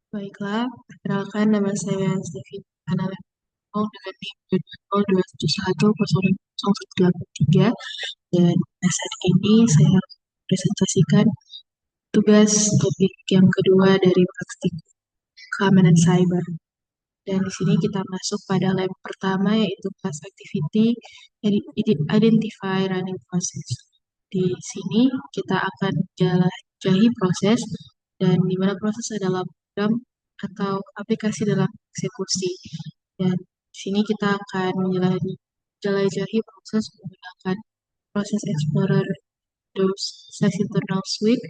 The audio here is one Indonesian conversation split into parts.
Baiklah, perkenalkan nama saya Stevi Analemol dengan NIM 210210083 dan saat ini saya presentasikan tugas topik yang kedua dari praktik keamanan cyber. Dan di sini kita masuk pada lab pertama yaitu class activity identify running process. Di sini kita akan jelajahi proses dan di mana proses adalah program atau aplikasi dalam eksekusi. Dan di sini kita akan menjelajahi proses menggunakan proses explorer size internal suite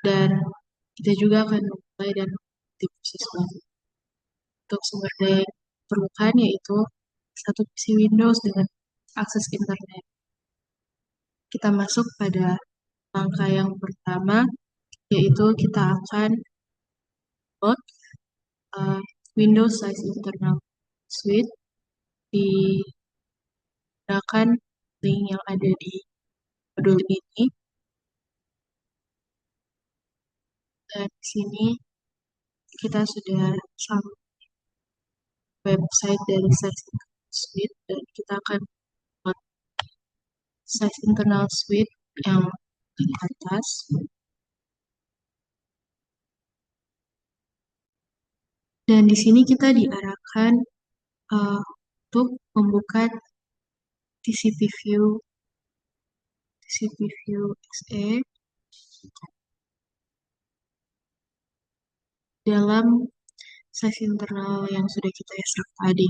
dan kita juga akan memulai dan mengikuti proses baru. Untuk sumber daya yang diperlukan yaitu satu PC Windows dengan akses internet. Kita masuk pada langkah yang pertama, yaitu kita akan load Windows Size Internal Suite digunakan link yang ada di modul ini. Dan di sini kita sudah sampai website dari Size Internal Suite dan kita akan load Size Internal Suite yang di atas. Dan di sini kita diarahkan untuk membuka TCP View XE dalam size internal yang sudah kita extract tadi.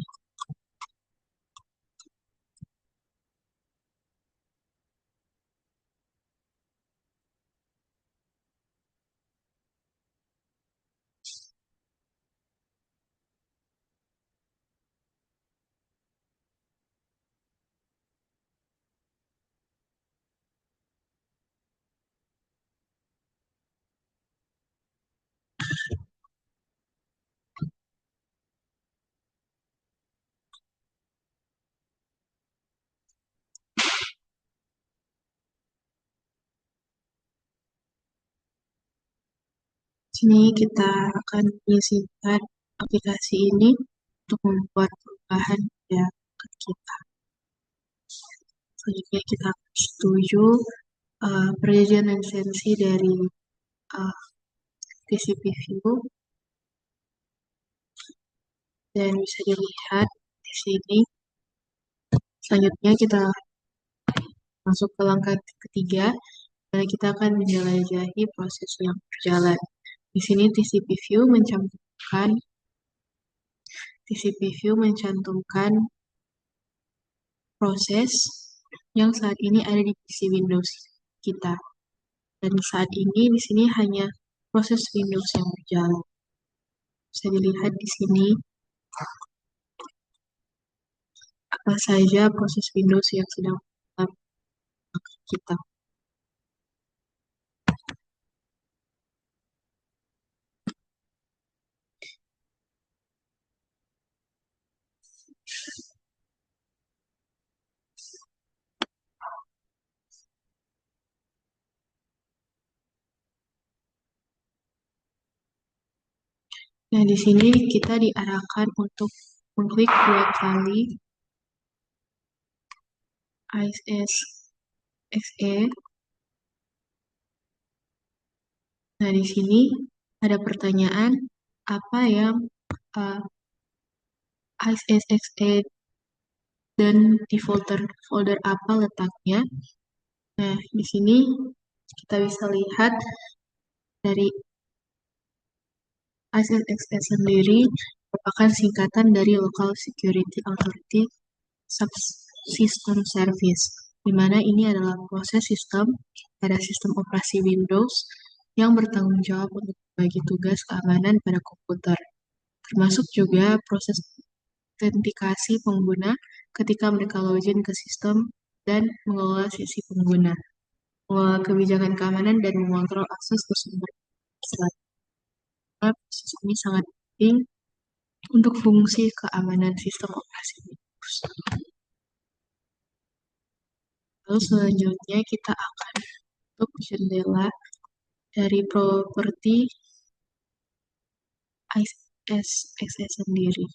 Sini kita akan menyisipkan aplikasi ini untuk membuat perubahan pada kita. Selanjutnya kita akan setuju perjanjian lisensi dari TCP View dan bisa dilihat di sini. Selanjutnya kita masuk ke langkah ketiga, dan kita akan menjelajahi proses yang berjalan. Di sini TCP View mencantumkan proses yang saat ini ada di PC Windows kita. Dan saat ini di sini hanya proses Windows yang berjalan. Bisa dilihat di sini apa saja proses Windows yang sedang berjalan kita. Nah, di sini kita diarahkan untuk mengklik 2 kali ISS-XE. Nah, di sini ada pertanyaan, apa yang ISS-XE dan di folder apa letaknya. Nah, di sini kita bisa lihat dari ISS-XE sendiri merupakan singkatan dari Local Security Authority Subsystem Service, di mana ini adalah proses sistem pada sistem operasi Windows yang bertanggung jawab untuk membagi tugas keamanan pada komputer, termasuk juga proses autentikasi pengguna ketika mereka login ke sistem dan mengelola sesi pengguna, mengelola kebijakan keamanan dan mengontrol akses ke sumber selanjutnya. Proses ini sangat penting untuk fungsi keamanan sistem operasi Windows. Lalu selanjutnya kita akan tutup jendela dari properti ISXS sendiri.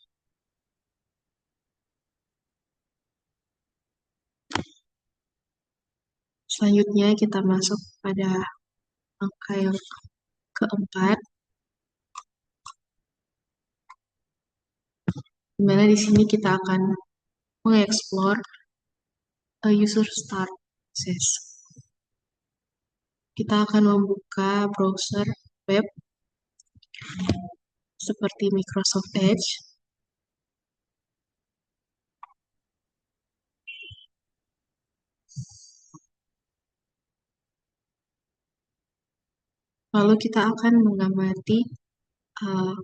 Selanjutnya kita masuk pada angka yang keempat, di mana di sini kita akan mengeksplor a user start process. Kita akan membuka browser web seperti Microsoft Edge. Lalu kita akan mengamati uh,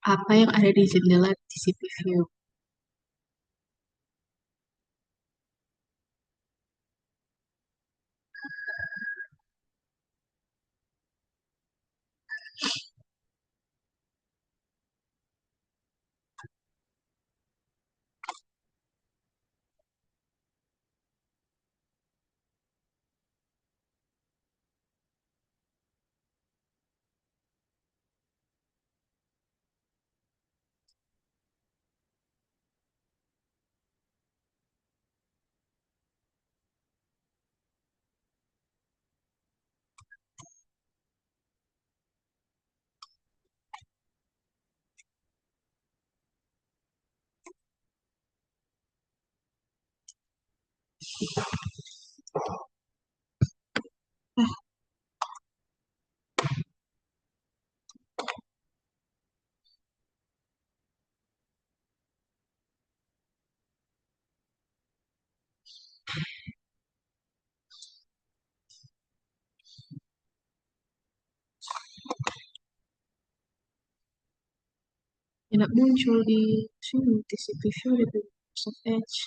apa yang ada di jendela TCP View. Tidak muncul di sini TCP View di Microsoft Edge.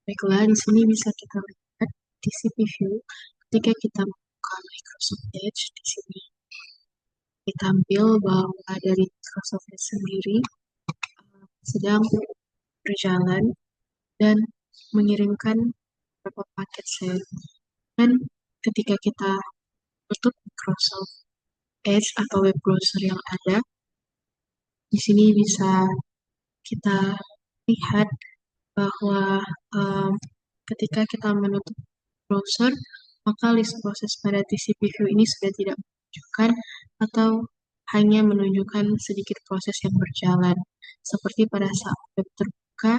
Baiklah, di sini bisa kita lihat TCP View ketika kita membuka Microsoft Edge. Di sini ditampil bahwa dari Microsoft Edge sendiri sedang berjalan dan mengirimkan beberapa paket share. Dan ketika kita tutup Microsoft Edge atau web browser yang ada, di sini bisa kita lihat bahwa ketika kita menutup browser, maka list proses pada TCP View ini sudah tidak menunjukkan atau hanya menunjukkan sedikit proses yang berjalan, seperti pada saat web terbuka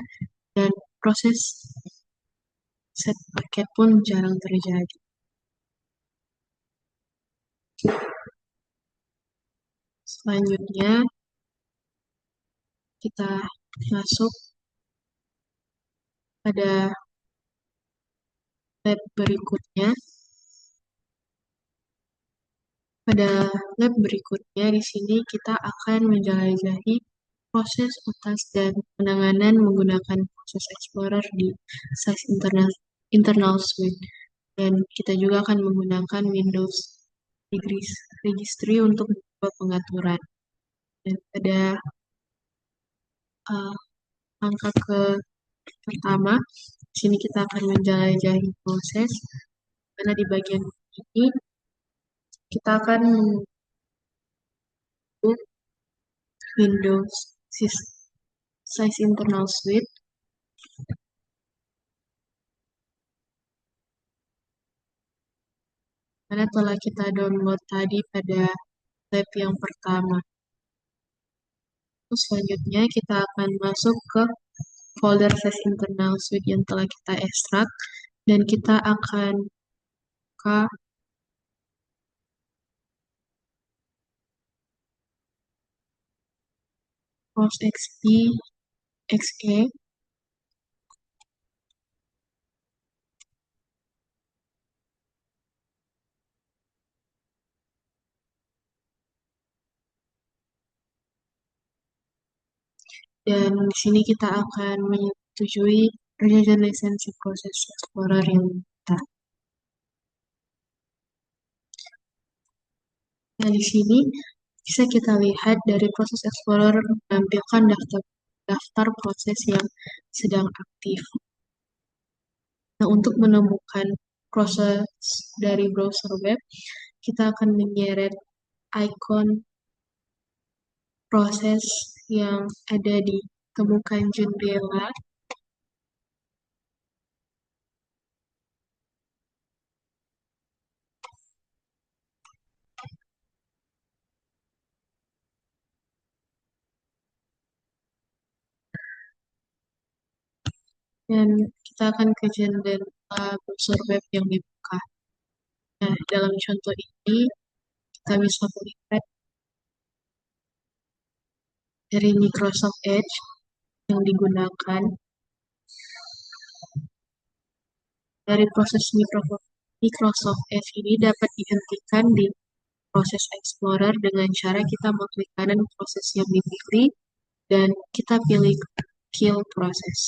dan proses set paket pun jarang terjadi. Selanjutnya, kita masuk pada lab berikutnya. Pada lab berikutnya, di sini kita akan menjelajahi proses utas dan penanganan menggunakan proses Explorer di size internal suite. Dan kita juga akan menggunakan Windows Registry untuk membuat pengaturan. Dan pada angka pertama, di sini kita akan menjelajahi proses, karena di bagian ini kita akan membuat Windows Size Internal Suite. Karena telah kita download tadi pada lab yang pertama. Terus selanjutnya kita akan masuk ke folder ses internal suite yang telah kita ekstrak, dan kita akan buka PostXP exe, dan di sini kita akan menyetujui perjanjian lisensi proses Explorer yang kita. Nah, di sini bisa kita lihat dari proses Explorer menampilkan daftar proses yang sedang aktif. Nah, untuk menemukan proses dari browser web, kita akan menyeret ikon proses yang ada di temukan jendela, dan kita akan ke jendela browser web yang dibuka. Nah, dalam contoh ini, kita bisa melihat dari Microsoft Edge yang digunakan. Dari proses Microsoft Edge ini dapat dihentikan di proses Explorer dengan cara kita mengklik kanan proses yang dipilih dan kita pilih kill proses.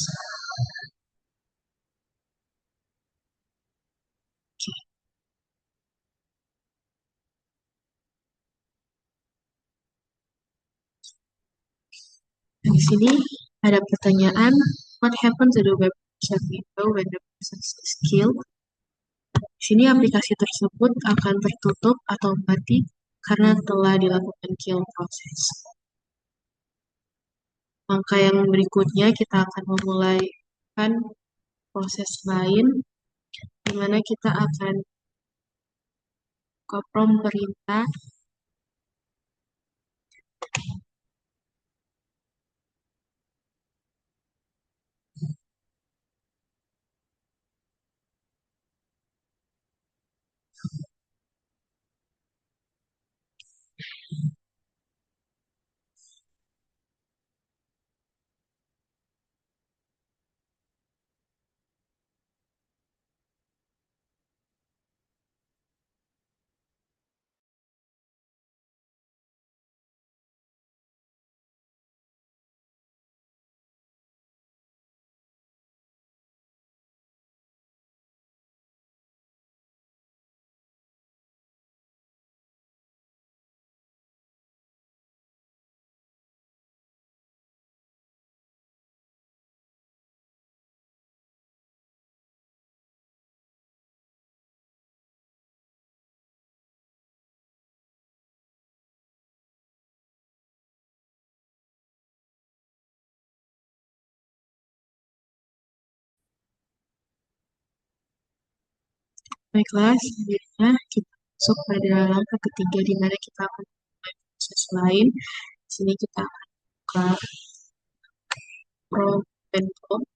Oke. Di sini ada pertanyaan, what happens to the web browser window when the process is killed? Di sini aplikasi tersebut akan tertutup atau mati karena telah dilakukan kill proses. Langkah yang berikutnya kita akan memulai proses lain, di mana kita akan ke prompt perintah Baiklah, selanjutnya kita masuk pada langkah ketiga di mana kita akan mulai proses lain. Di sini kita akan buka prompt and prompt.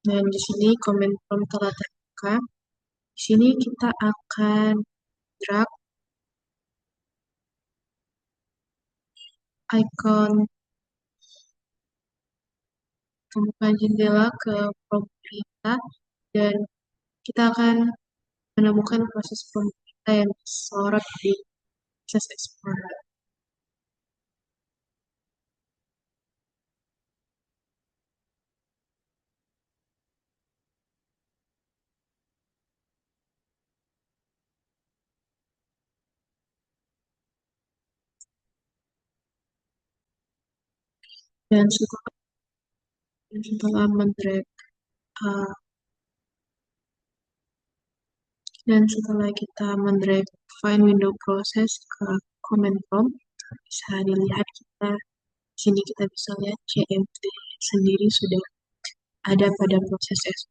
Dan di sini comment prompt telah terbuka. Di sini kita akan drag icon temukan jendela ke prompt perintah dan kita akan menemukan proses prompt perintah yang disorot di proses Explorer. Dan setelah mendrag uh, dan setelah kita mendrag find window process ke command prompt, bisa dilihat kita di sini kita bisa lihat CMD sendiri sudah ada pada proses S.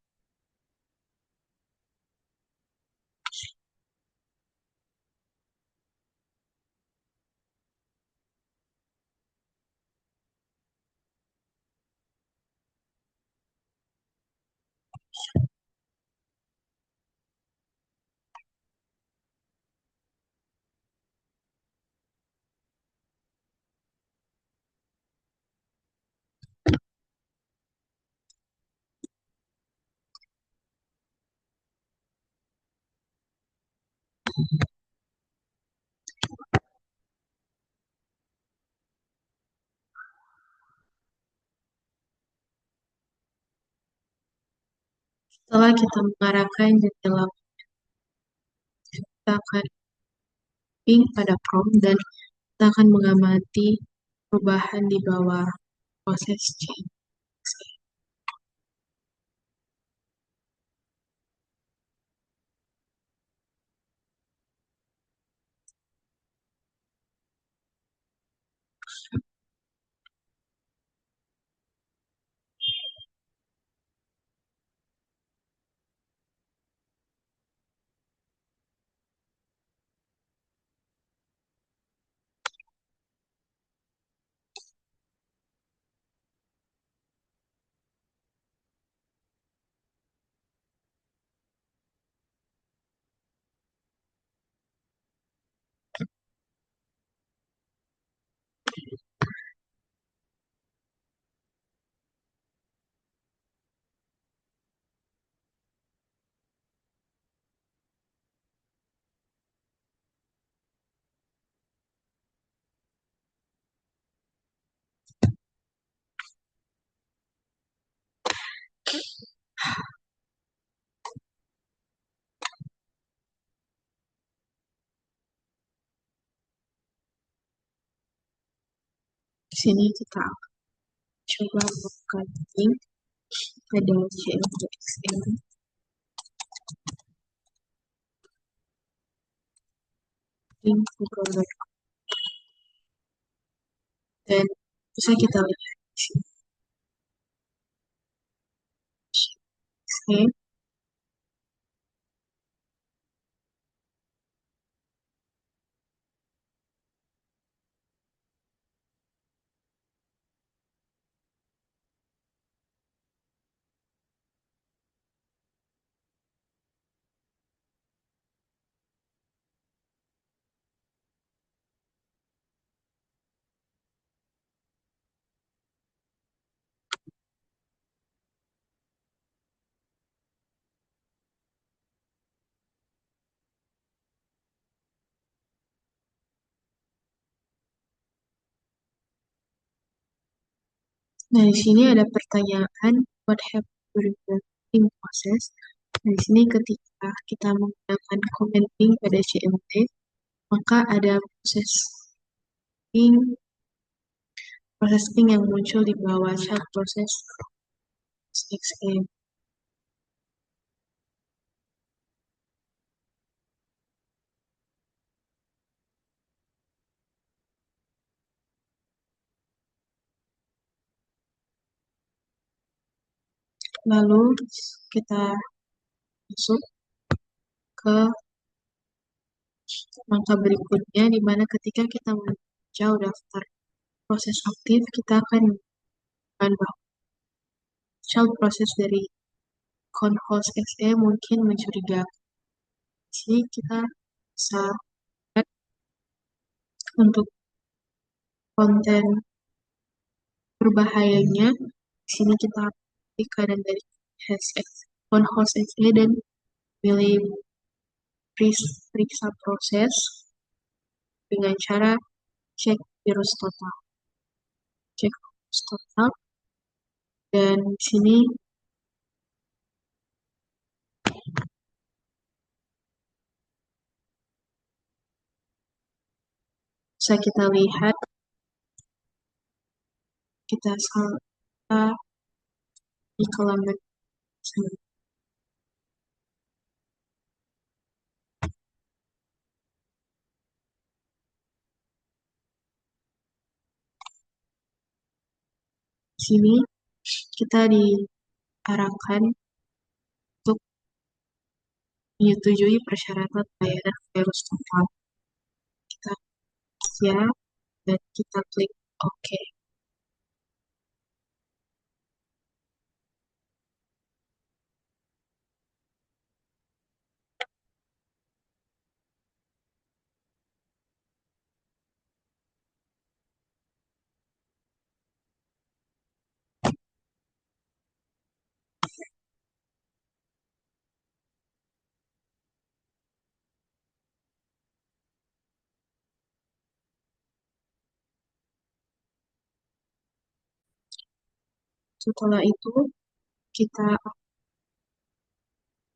Setelah kita mengarahkan jendela, kita akan ping pada prompt dan kita akan mengamati perubahan di bawah proses change. Di sini kita akan coba buka link pada CMDXM link google.com dan bisa kita lihat di sini. Oke. Nah, di sini ada pertanyaan, what happened during the ping process? Nah, di sini ketika kita menggunakan commenting pada CMD, maka ada proses ping yang muncul di bawah chat proses XM. Lalu kita masuk ke langkah berikutnya, di mana ketika kita meninjau daftar proses aktif, kita akan menemukan bahwa child proses dari conhost XE mungkin mencurigakan. Di sini kita bisa lihat untuk konten berbahayanya. Di sini kita pilih kanan dari hashtag conhost XE dan pilih periksa proses dengan cara cek virus total. Cek virus total dan di sini bisa kita lihat kita salah di halaman sini. sini kita diarahkan untuk menyetujui persyaratan layanan virus total. Kita ya dan kita klik OK. Setelah itu kita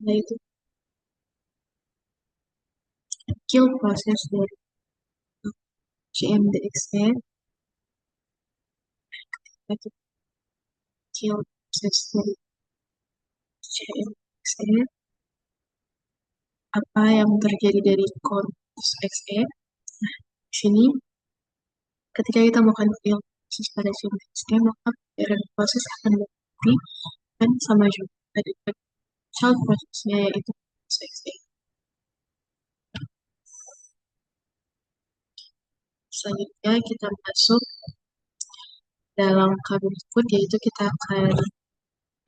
itu kill proses dari CMDXE, kita kill proses dari CMDXE, apa yang terjadi dari conf exe. Nah, di sini ketika kita melakukan kill proses pada CMDXE, maka parent proses akan berhenti dan sama juga dengan child prosesnya yaitu conf exe. Selanjutnya kita masuk dalam langkah berikut, yaitu kita akan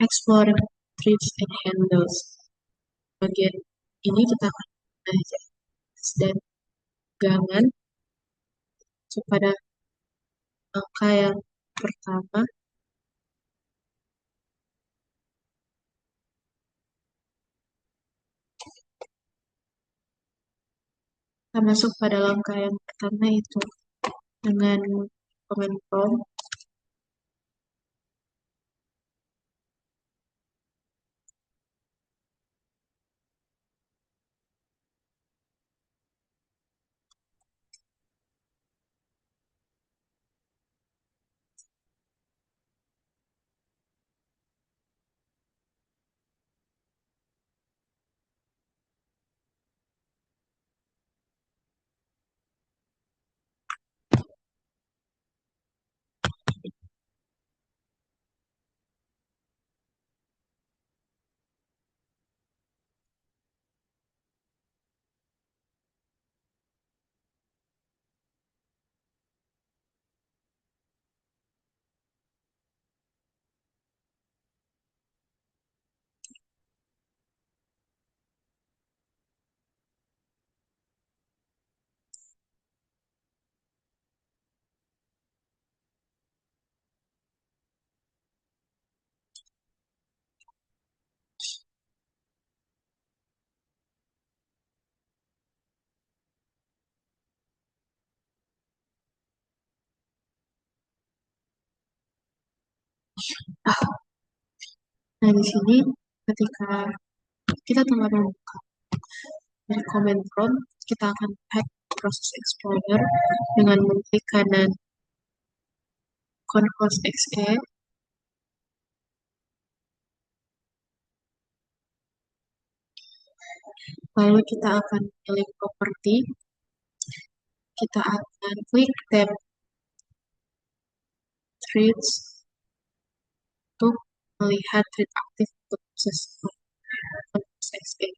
explore threads and handles. Bagian ini kita akan belajar dan pegangan kepada langkah yang pertama. Kita masuk pada langkah yang pertama, itu dengan command prompt. Nah, di sini ketika kita telah membuka dari command prompt, kita akan hack proses explorer dengan mengklik kanan conf exe. Lalu kita akan pilih properti, kita akan klik tab threads untuk melihat thread aktif untuk proses exe.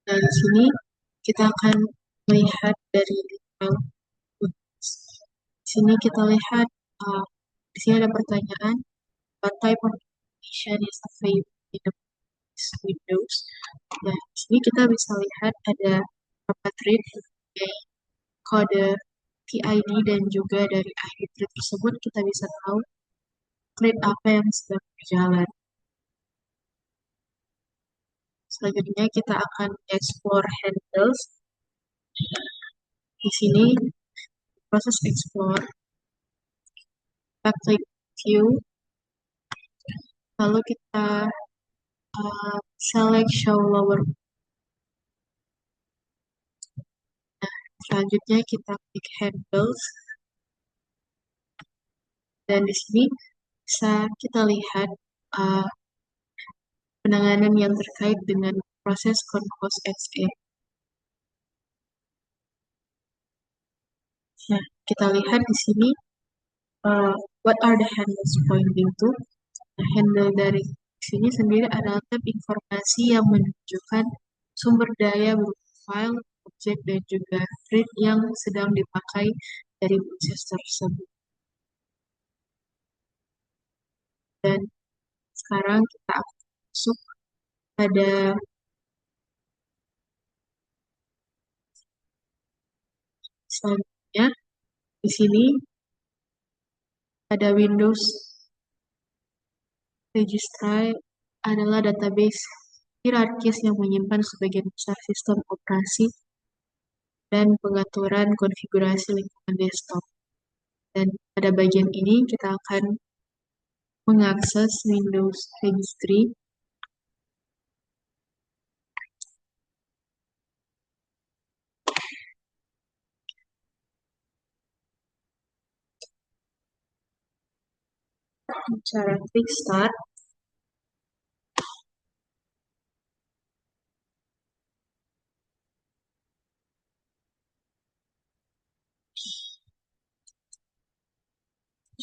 Nah, di sini kita akan melihat dari di sini kita lihat di sini ada pertanyaan, what type of information is available in the Windows. Nah, di sini kita bisa lihat ada beberapa thread, kode PID, dan juga dari ID thread tersebut kita bisa tahu thread apa yang sedang berjalan. Selanjutnya kita akan explore handles. Di sini proses explore, kita klik view, lalu kita select show lower. Nah, selanjutnya kita klik handles. Dan di sini bisa kita lihat uh, penanganan yang terkait dengan proses Concourse XE. Nah, kita lihat di sini what are the handles pointing to. Nah, handle dari sini sendiri adalah tab informasi yang menunjukkan sumber daya berupa file, objek, dan juga read yang sedang dipakai dari proses tersebut. Dan sekarang kita akan masuk pada selanjutnya. Di sini ada Windows Registry adalah database hierarkis yang menyimpan sebagian besar sistem operasi dan pengaturan konfigurasi lingkungan desktop. Dan pada bagian ini kita akan mengakses Windows Registry. Cara klik Start.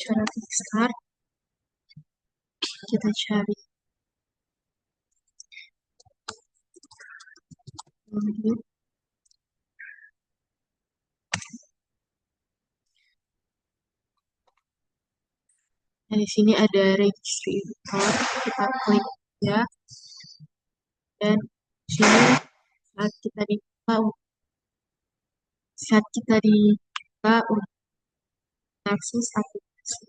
Cara klik Start. Kita cari download. Nah, di sini ada registry editor. Kita klik ya. Dan di sini saat kita diminta untuk akses aplikasi.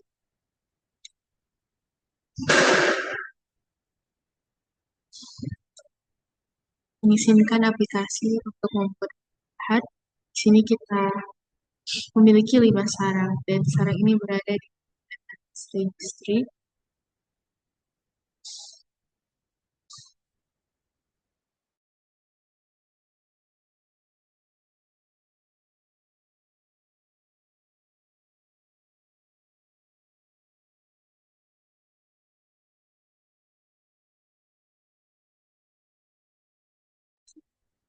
Mengizinkan aplikasi untuk memperlihat. Di sini kita memiliki 5 sarang dan sarang ini berada di registry.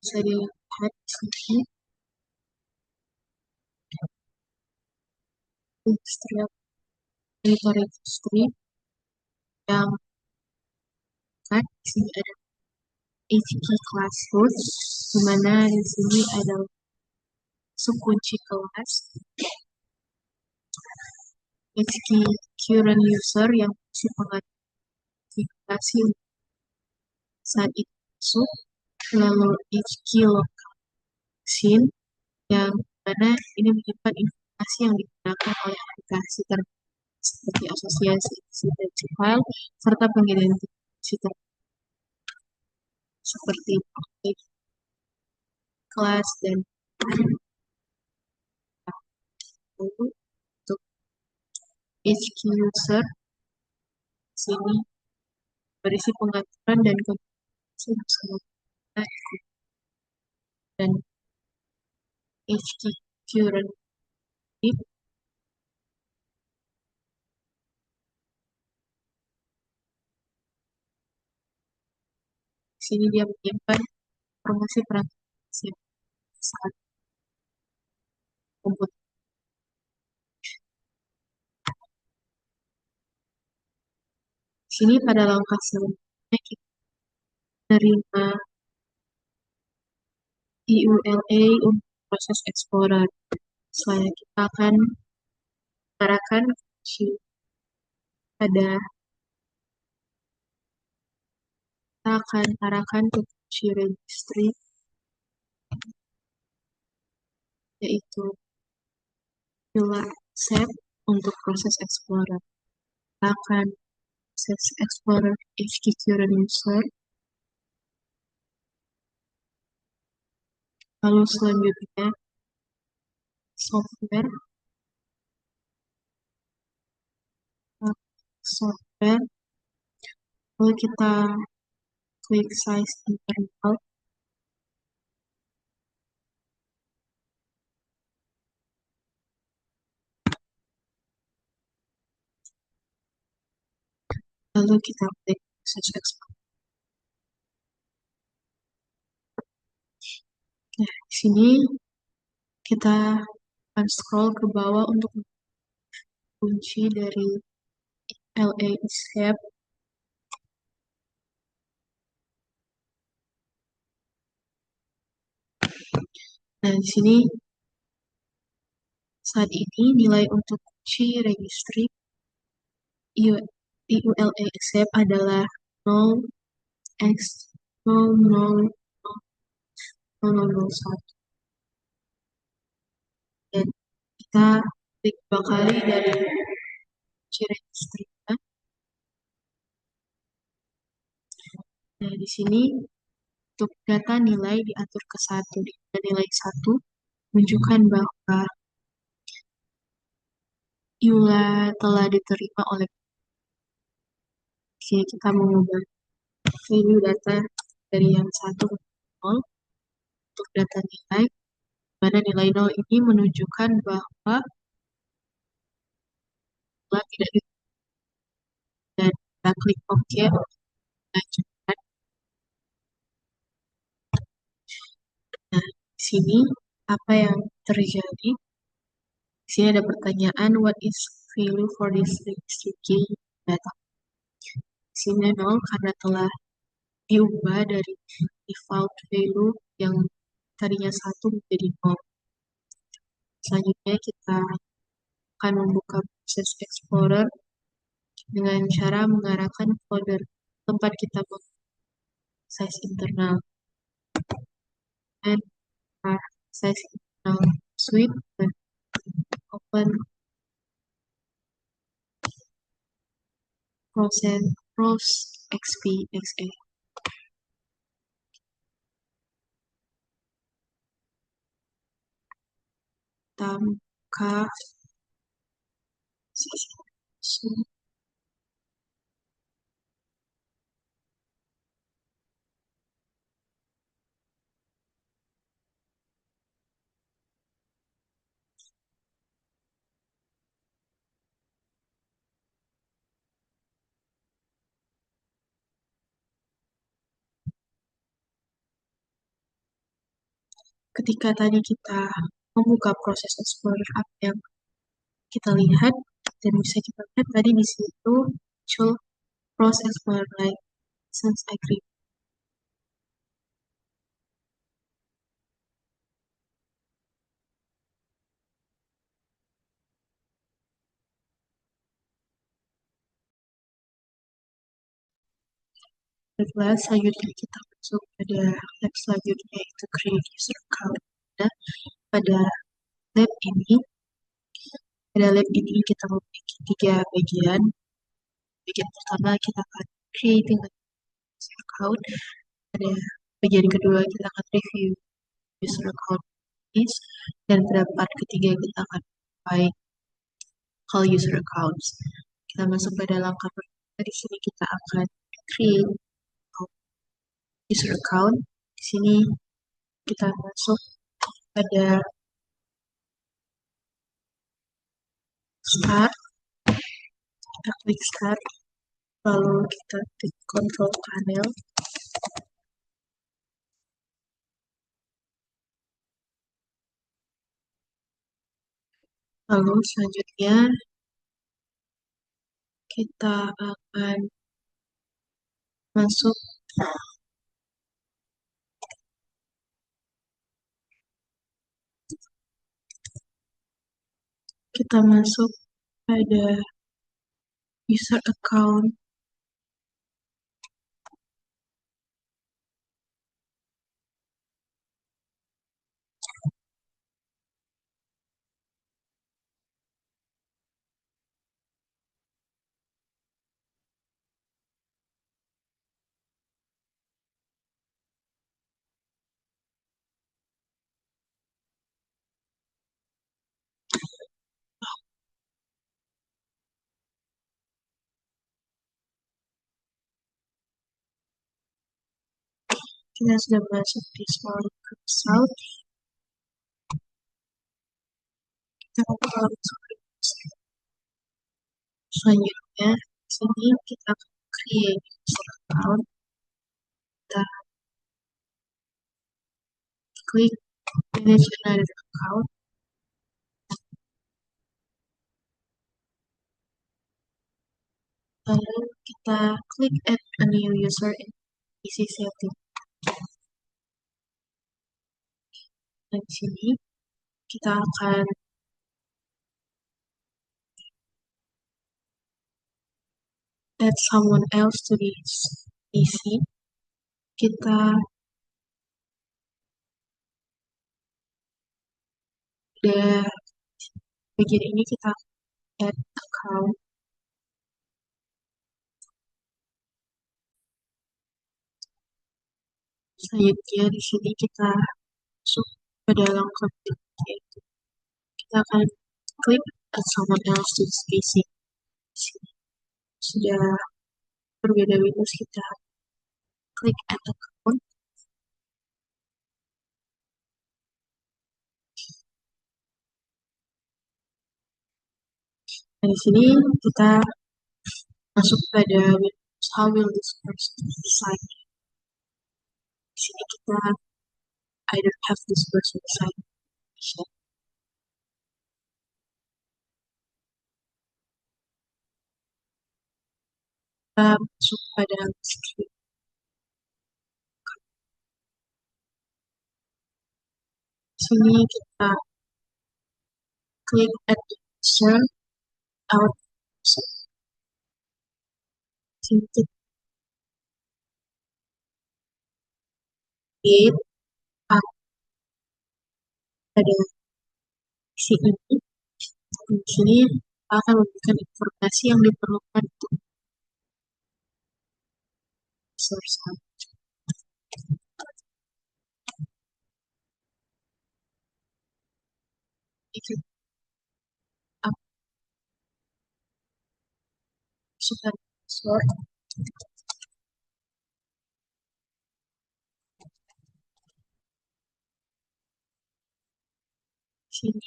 Bisa dilihat di sini registry yang kan di sini ada HK class root, di mana di sini ada subkunci kelas HK current user yang masih mengaktifasi saat itu masuk, lalu HK local scene yang mana ini menyimpan informasi yang digunakan oleh aplikasi seperti asosiasi identity file serta pengidentifikasi seperti objek, kelas, dan lalu untuk HQ user sini berisi pengaturan dan konfigurasi bersama dan HQ current sini dia menyimpan informasi transaksi saat komputer. Sini pada langkah selanjutnya kita menerima EULA untuk proses Explorer. Selanjutnya kita akan arahkan pada kita akan arahkan ke kunci registry yaitu pillar save untuk proses Explorer. Kita akan proses Explorer HQ current user. Lalu selanjutnya software lalu kita klik size internal. Lalu kita klik proses export. Nah, di sini kita akan scroll ke bawah untuk kunci dari LA Escape. Nah, di sini saat ini nilai untuk kunci registry IULA Escape adalah 0x000001. Dan kita klik dua kali dari kunci registry. Nah, di sini untuk data nilai diatur ke 1. Dan nilai 1 menunjukkan bahwa EULA telah diterima oleh. Oke, kita mengubah value data dari yang 1 ke 0 untuk data nilai, mana nilai 0 ini menunjukkan bahwa EULA tidak diterima. Dan kita klik OK untuk melanjutkan. Nah, di sini apa yang terjadi? Di sini ada pertanyaan, what is value for this registry key data? Di sini 0 karena telah diubah dari default value yang tadinya 1 menjadi 0. Selanjutnya kita akan membuka proses Explorer dengan cara mengarahkan folder tempat kita size internal dan size internal suite dan open pros XP.exe. Kita buka size ketika tadi kita membuka proses Explorer, apa yang kita lihat dan bisa kita lihat tadi di situ muncul proses Explorer like since agree. Baiklah, selanjutnya kita masuk pada lab selanjutnya, yaitu create user account. Dan pada lab ini kita memiliki 3 bagian. Bagian pertama kita akan creating a user account. Pada bagian kedua kita akan review user account is, dan pada part ketiga kita akan find call user accounts. Kita masuk pada langkah pertama. Di sini kita akan create user account. Di sini kita masuk pada start, kita klik start, lalu kita klik control panel, lalu selanjutnya kita akan masuk pada user account. Kita sudah masuk di small result. Kita akan masuk selanjutnya. Di sini kita akan create user account, kita klik manage another account, lalu kita klik add a new user in easy setting. Dan di sini kita akan add someone else to this PC. Kita udah bagian ini kita add account. Selanjutnya di sini kita masuk ke dalam konten, yaitu kita akan klik add someone else to this PC. Di sini sudah berbeda Windows, kita klik add account. Dan di sini kita masuk pada Windows, how will this person sign in? Di sini kita I don't have this person sign in. Kita masuk pada script. Sini kita klik add user out user. Sini kita create pada isi ini. Di sini akan memberikan informasi yang diperlukan untuk source. Itu masukkan password. Sini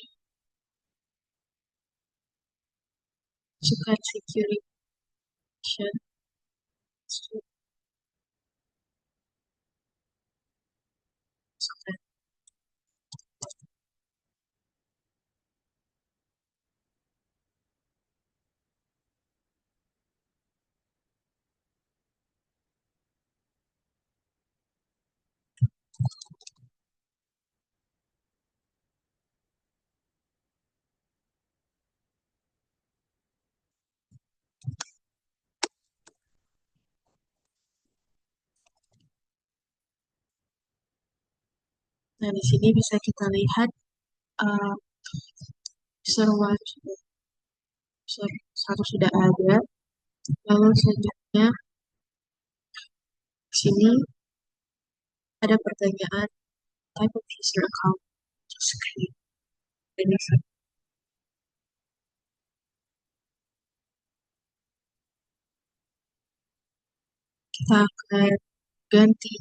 masukkan security option. Masukkan. Nah, di sini bisa kita lihat user one, user satu sudah ada. Lalu selanjutnya di sini ada pertanyaan type of user account screen. Kita akan ganti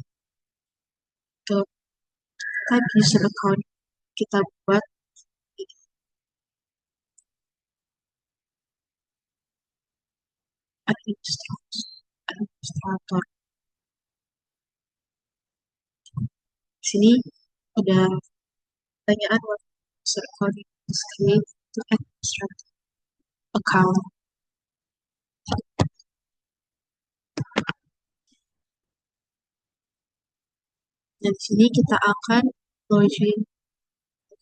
ke type user account kita buat administrator. Di sini ada pertanyaan what user account is create to administrator account. Dan di sini kita akan login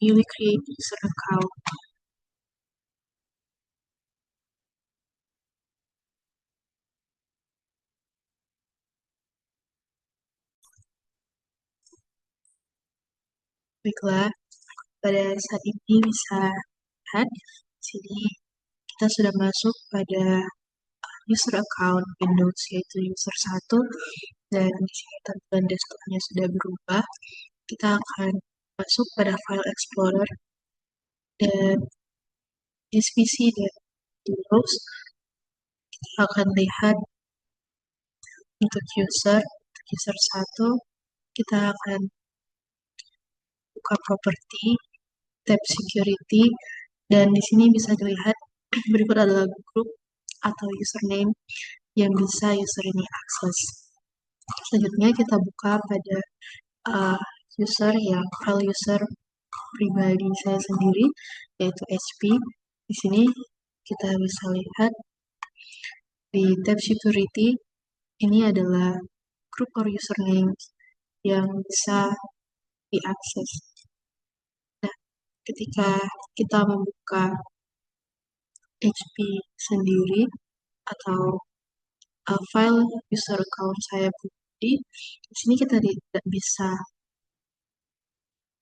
newly create user account. Baiklah, pada saat ini bisa lihat di sini kita sudah masuk pada user account Windows, yaitu user 1, dan di sini tampilan desktopnya sudah berubah. Kita akan masuk pada file explorer dan this PC dan Windows. Kita akan lihat untuk user 1, kita akan buka property, tab security, dan di sini bisa dilihat berikut adalah group atau username yang bisa user ini akses. Selanjutnya kita buka pada user yang file user pribadi saya sendiri, yaitu HP. Di sini kita bisa lihat di tab security, ini adalah group or username yang bisa diakses. Nah, ketika kita membuka HP sendiri atau file user account saya pribadi, di sini kita tidak bisa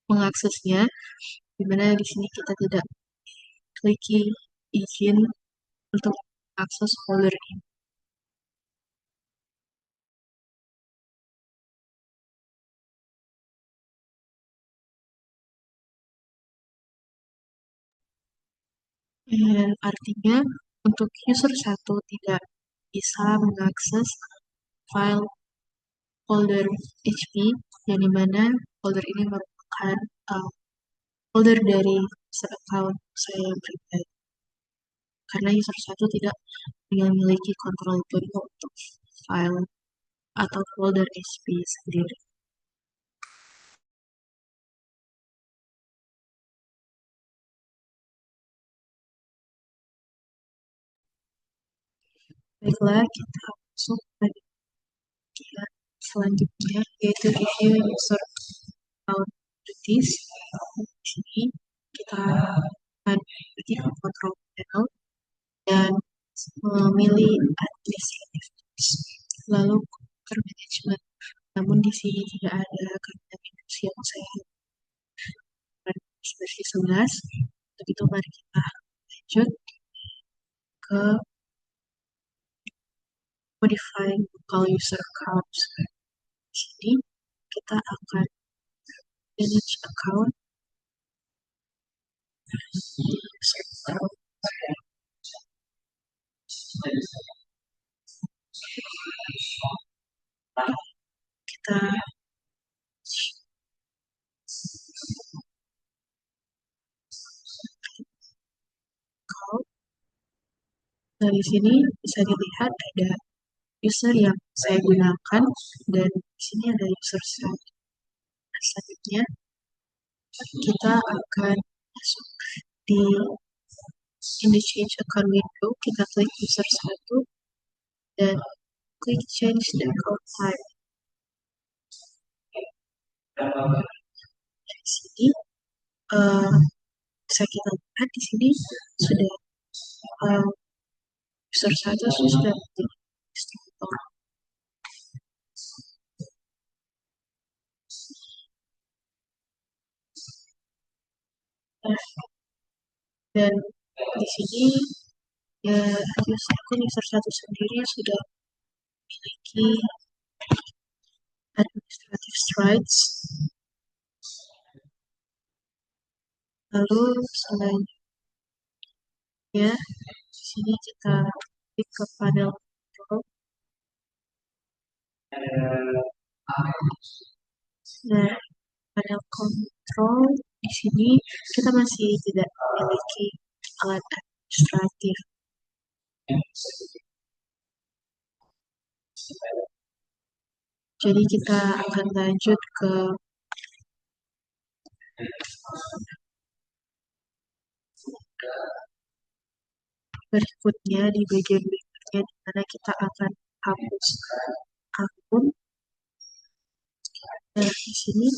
mengaksesnya, di mana di sini kita tidak kliki izin untuk akses folder ini. Dan artinya untuk user 1 tidak bisa mengakses file folder HP yang dimana folder ini merupakan folder dari user account saya pribadi. Karena user 1 tidak memiliki kontrol penuh untuk file atau folder HP sendiri. Baiklah, kita masuk ke bagian selanjutnya, yaitu review user account duties. Di sini kita akan pergi ke control panel dan memilih administrative tools, lalu computer management. Namun di sini tidak ada karena Windows yang saya versi 11. Untuk itu mari kita lanjut ke modifying local user accounts. Di sini kita akan manage account kita account. Dari sini bisa dilihat ada user yang saya gunakan dan di sini ada user saya. Selanjutnya kita akan masuk di the change account window, kita klik user 1 dan klik change the account type. Dari sini bisa kita lihat di sini sudah user 1 sudah menjadi distributor. Dan di sini ya akun user 1 sendiri sudah memiliki administrative rights. Lalu selanjutnya di sini kita klik ke panel control. Nah, panel control di sini kita masih tidak memiliki alat administratif. Jadi kita akan lanjut ke berikutnya, di bagian berikutnya di mana kita akan hapus akun. Nah, di sini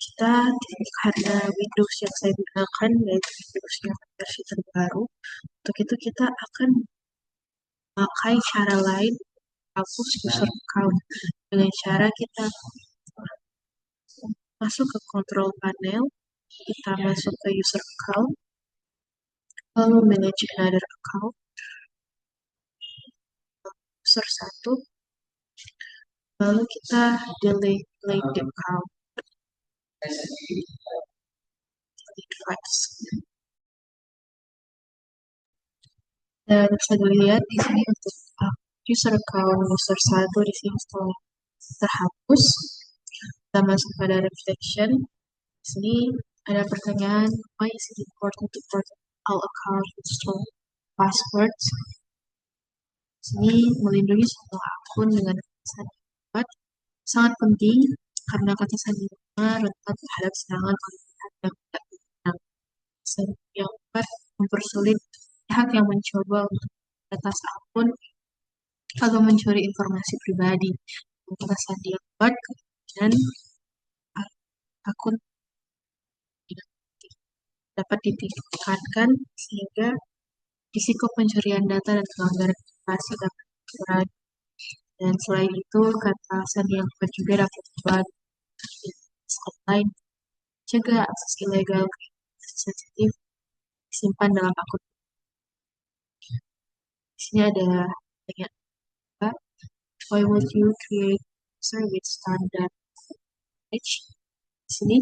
kita karena Windows yang saya gunakan yaitu Windows yang versi terbaru, untuk itu kita akan memakai cara lain hapus user account dengan cara kita masuk ke control panel, kita masuk ke user account, lalu manage another account, user 1, lalu kita delete the account, delete files. Dan bisa dilihat di sini untuk user account user 1 di sini setelah terhapus, kita masuk pada reflection. Di sini ada pertanyaan, why is it important to protect all accounts with strong passwords? Sini melindungi suatu akun dengan kata sandi yang kuat sangat penting karena kata sandi rentan terhadap serangan oleh pihak yang tidak berwenang. Sandi yang kuat mempersulit pihak yang mencoba untuk atas akun atau mencuri informasi pribadi. Kata sandi yang kuat dan akun tidak dapat ditingkatkan sehingga risiko pencurian data dan pelanggaran privasi dapat dikurangi. Dan selain itu, kata sandi yang kuat juga dapat membantu online mencegah akses ilegal ke informasi sensitif disimpan dalam akun. Di sini ada pertanyaan apa? Why would you create user with standard image? Di sini,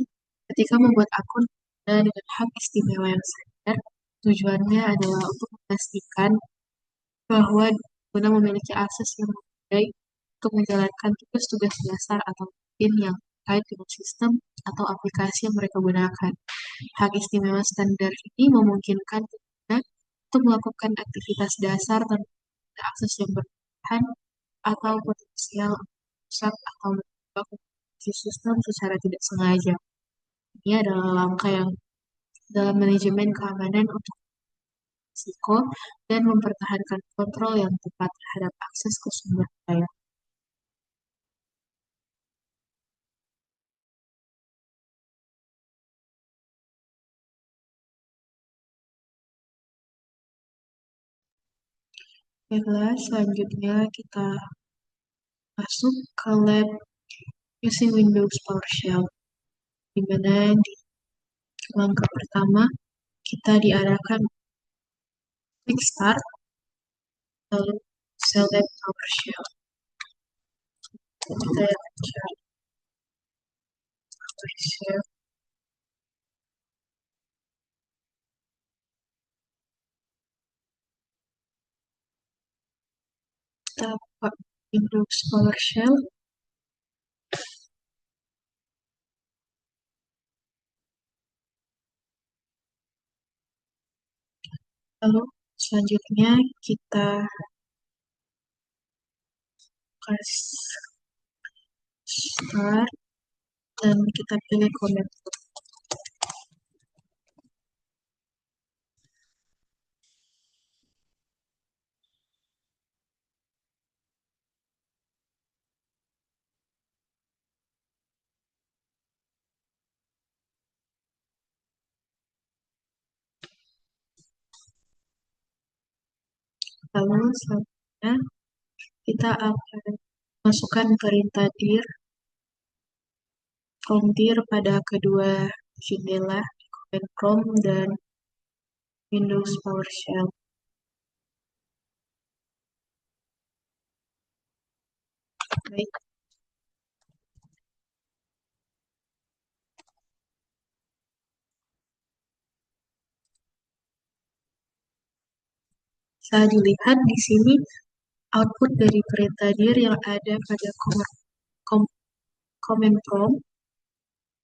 ketika membuat akun dengan hak istimewa yang standar, tujuannya adalah untuk memastikan bahwa pengguna memiliki akses yang memadai untuk menjalankan tugas-tugas dasar atau rutin yang terkait dengan sistem atau aplikasi yang mereka gunakan. Hak istimewa standar ini memungkinkan pengguna untuk melakukan aktivitas dasar tanpa akses yang berlebihan atau potensial rusak atau menambah kompleksitas sistem secara tidak sengaja. Ini adalah langkah yang dalam manajemen keamanan untuk risiko dan mempertahankan kontrol yang tepat terhadap akses ke sumber daya. Baiklah, selanjutnya kita masuk ke lab using Windows PowerShell, di mana di langkah pertama kita diarahkan klik start, lalu select PowerShell. Kita akan cari PowerShell. Kita buka Windows PowerShell. Lalu selanjutnya kita kasih start dan kita pilih comment. Lalu selanjutnya kita akan masukkan perintah dir pada kedua jendela Command Prompt dan Windows PowerShell. Baik. Bisa dilihat di sini output dari perintah dir yang ada pada Command Prompt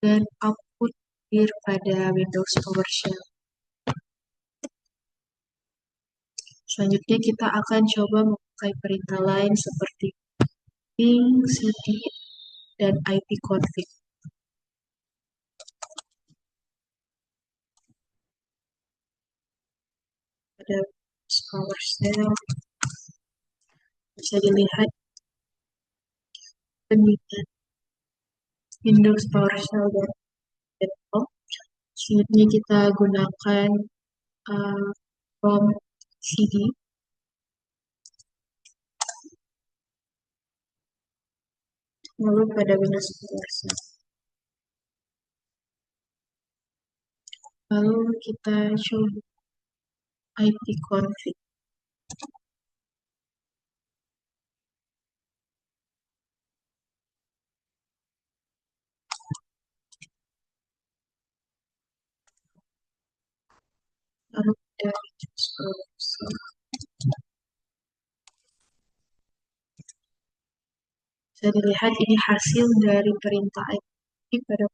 dan output dir pada Windows PowerShell. Selanjutnya kita akan coba memakai perintah lain seperti ping, cd, dan ipconfig. Pada PowerShell bisa dilihat pemilihan Windows PowerShell dan desktop. Selanjutnya kita gunakan prompt cd. Lalu pada Windows PowerShell. Lalu kita coba ipconfig. Lalu pada Windows PowerShell. Bisa dilihat ini hasil dari perintah ipconfig pada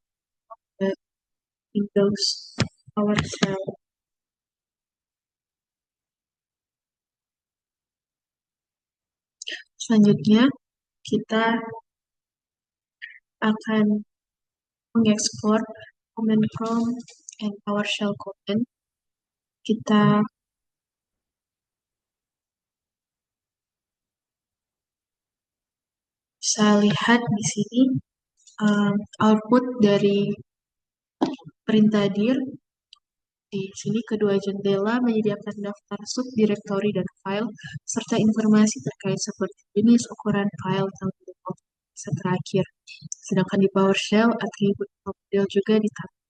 Windows PowerShell. Oke. Selanjutnya, kita akan mengekspor command prompt and PowerShell command. Kita bisa lihat di sini output dari perintah dir. Di sini kedua jendela menyediakan daftar subdirektori dan file, serta informasi terkait seperti jenis, ukuran file, tanggal terakhir. Sedangkan di PowerShell, atribut model juga ditambah.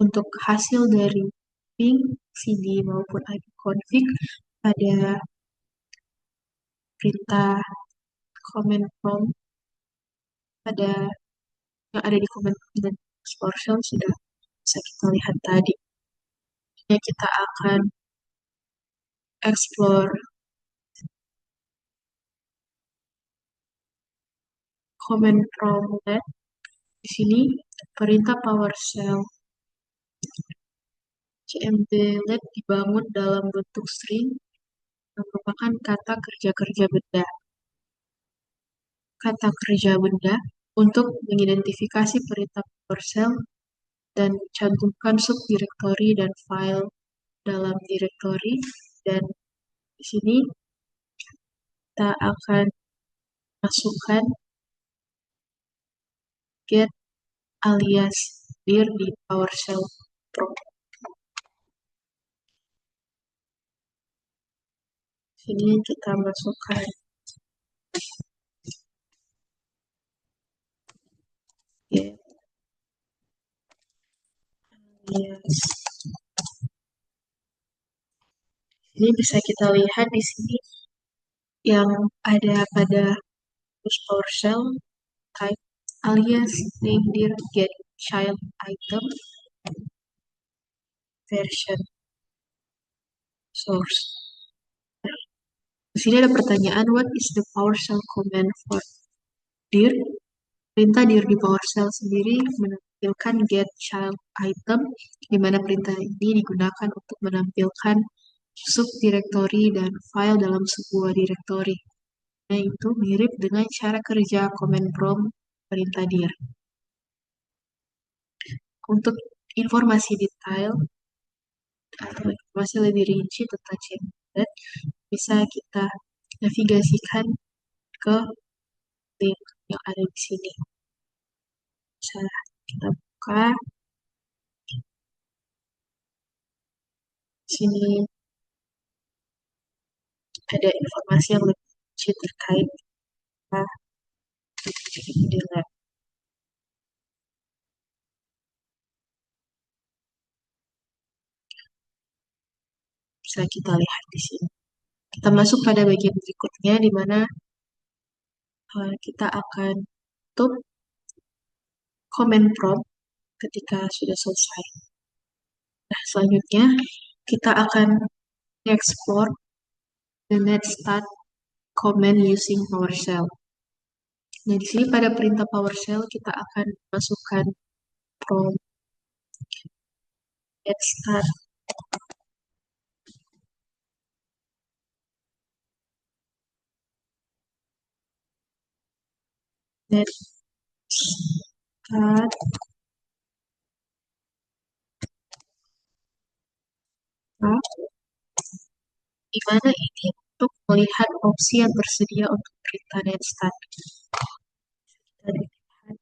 Untuk hasil dari ping, cd, maupun ipconfig pada perintah command prompt pada yang ada di command prompt dan PowerShell sudah bisa kita lihat tadi. Ya, kita akan explore command prompt. Di sini perintah PowerShell cmd-let dibangun dalam bentuk string yang merupakan kata kerja-kerja benda. Kata kerja benda untuk mengidentifikasi perintah PowerShell dan cantumkan subdirektori dan file dalam direktori, dan di sini kita akan masukkan get alias dir di PowerShell Pro. Sini kita masukkan get alias. Ini bisa kita lihat di sini yang ada pada PowerShell type alias name dir get child item version source. Di sini ada pertanyaan, what is the PowerShell command for dir? Perintah dir di PowerShell sendiri menampilkan get child item, di mana perintah ini digunakan untuk menampilkan subdirektori dan file dalam sebuah direktori. Nah, itu mirip dengan cara kerja command prompt perintah dir. Untuk informasi detail atau informasi lebih rinci tentang cmd, bisa kita navigasikan ke link yang ada di sini. Bisa kita buka. Di sini ada informasi yang lebih rinci terkait cmd-let. Bisa kita lihat di sini. Kita masuk pada bagian berikutnya, di mana kita akan tutup command prompt ketika sudah selesai. Nah, selanjutnya kita akan export the netstart command using PowerShell. Nah, di sini pada perintah PowerShell kita akan masukkan prompt netstart netstart di mana ini untuk melihat opsi yang tersedia untuk perintah netstart. Kita lihat.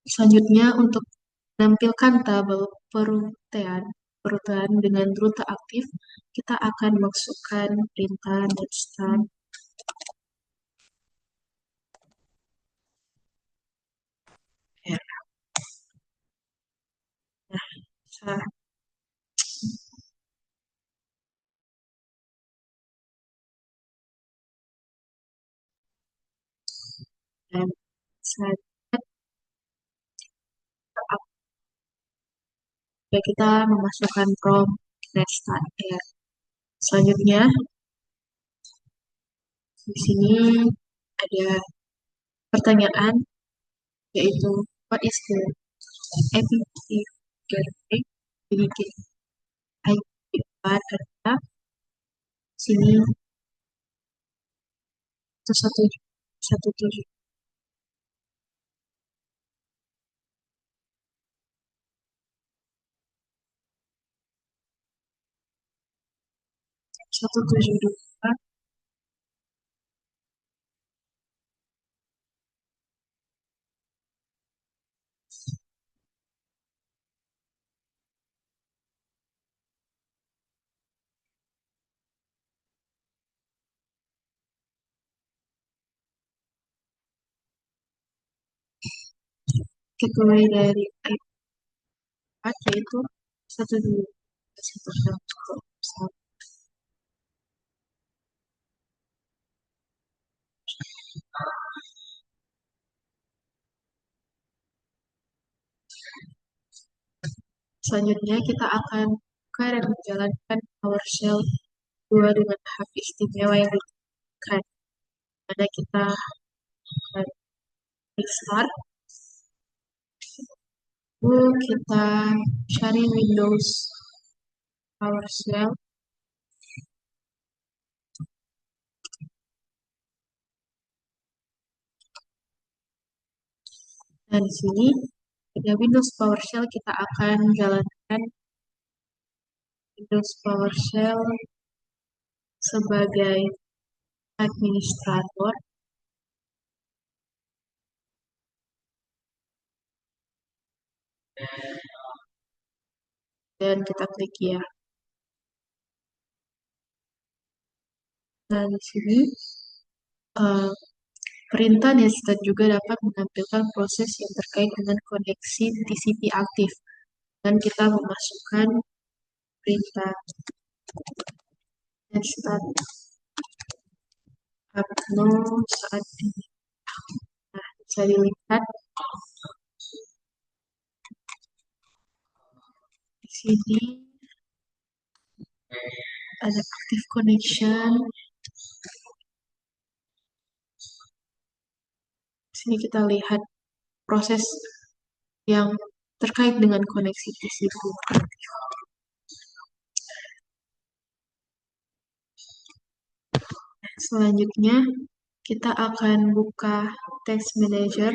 Selanjutnya, untuk menampilkan tabel perutean dengan rute aktif, kita akan masukkan perintah netstart R. Nah, bisa dan saat kita memasukkan prompt netstart R. Selanjutnya, di sini ada pertanyaan, yaitu what is the effective gateway? Jadi IP4 adalah sini 17 172 kategori dari IP4 yaitu 12. Selanjutnya kita akan buka dan menjalankan PowerShell 2 dengan hak istimewa yang diberikan. Ada kita akan klik start, lalu kita cari Windows PowerShell. Dan di sini pada Windows PowerShell kita akan jalankan Windows PowerShell sebagai administrator. Dan kita klik ya. Nah, di sini eh, perintah Netstat juga dapat menampilkan proses yang terkait dengan koneksi TCP aktif. Dan kita memasukkan perintah Netstat upload saat ini. Nah, bisa dilihat di sini ada active connection. Di sini kita lihat proses yang terkait dengan koneksi TCP. Selanjutnya, kita akan buka Task Manager.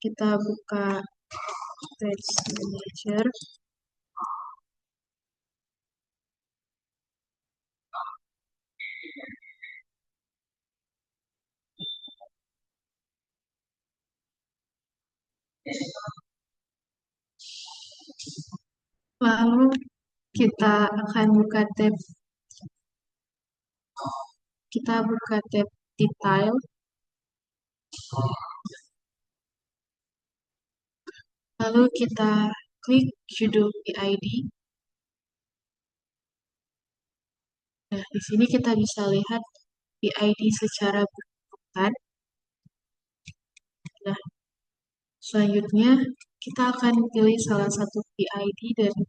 Kita buka Task Manager. Lalu kita akan buka tab detail. Lalu kita klik judul PID. Nah, di sini kita bisa lihat PID secara berurutan. Nah, selanjutnya kita akan pilih salah satu PID dari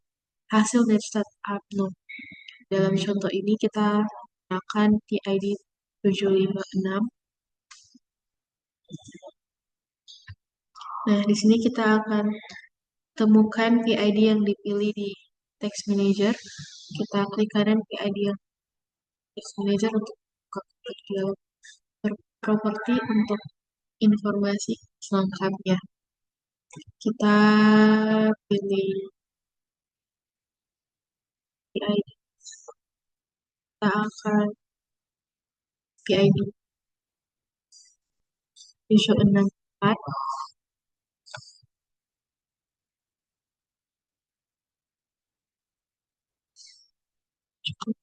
hasil Netstat upload. Dalam contoh ini kita gunakan PID 756. Nah, di sini kita akan temukan PID yang dipilih di Text Manager. Kita klik kanan PID yang Text Manager untuk buka dialog properti untuk informasi selengkapnya. Kita pilih PID. Kita akan PID 764. Cukup.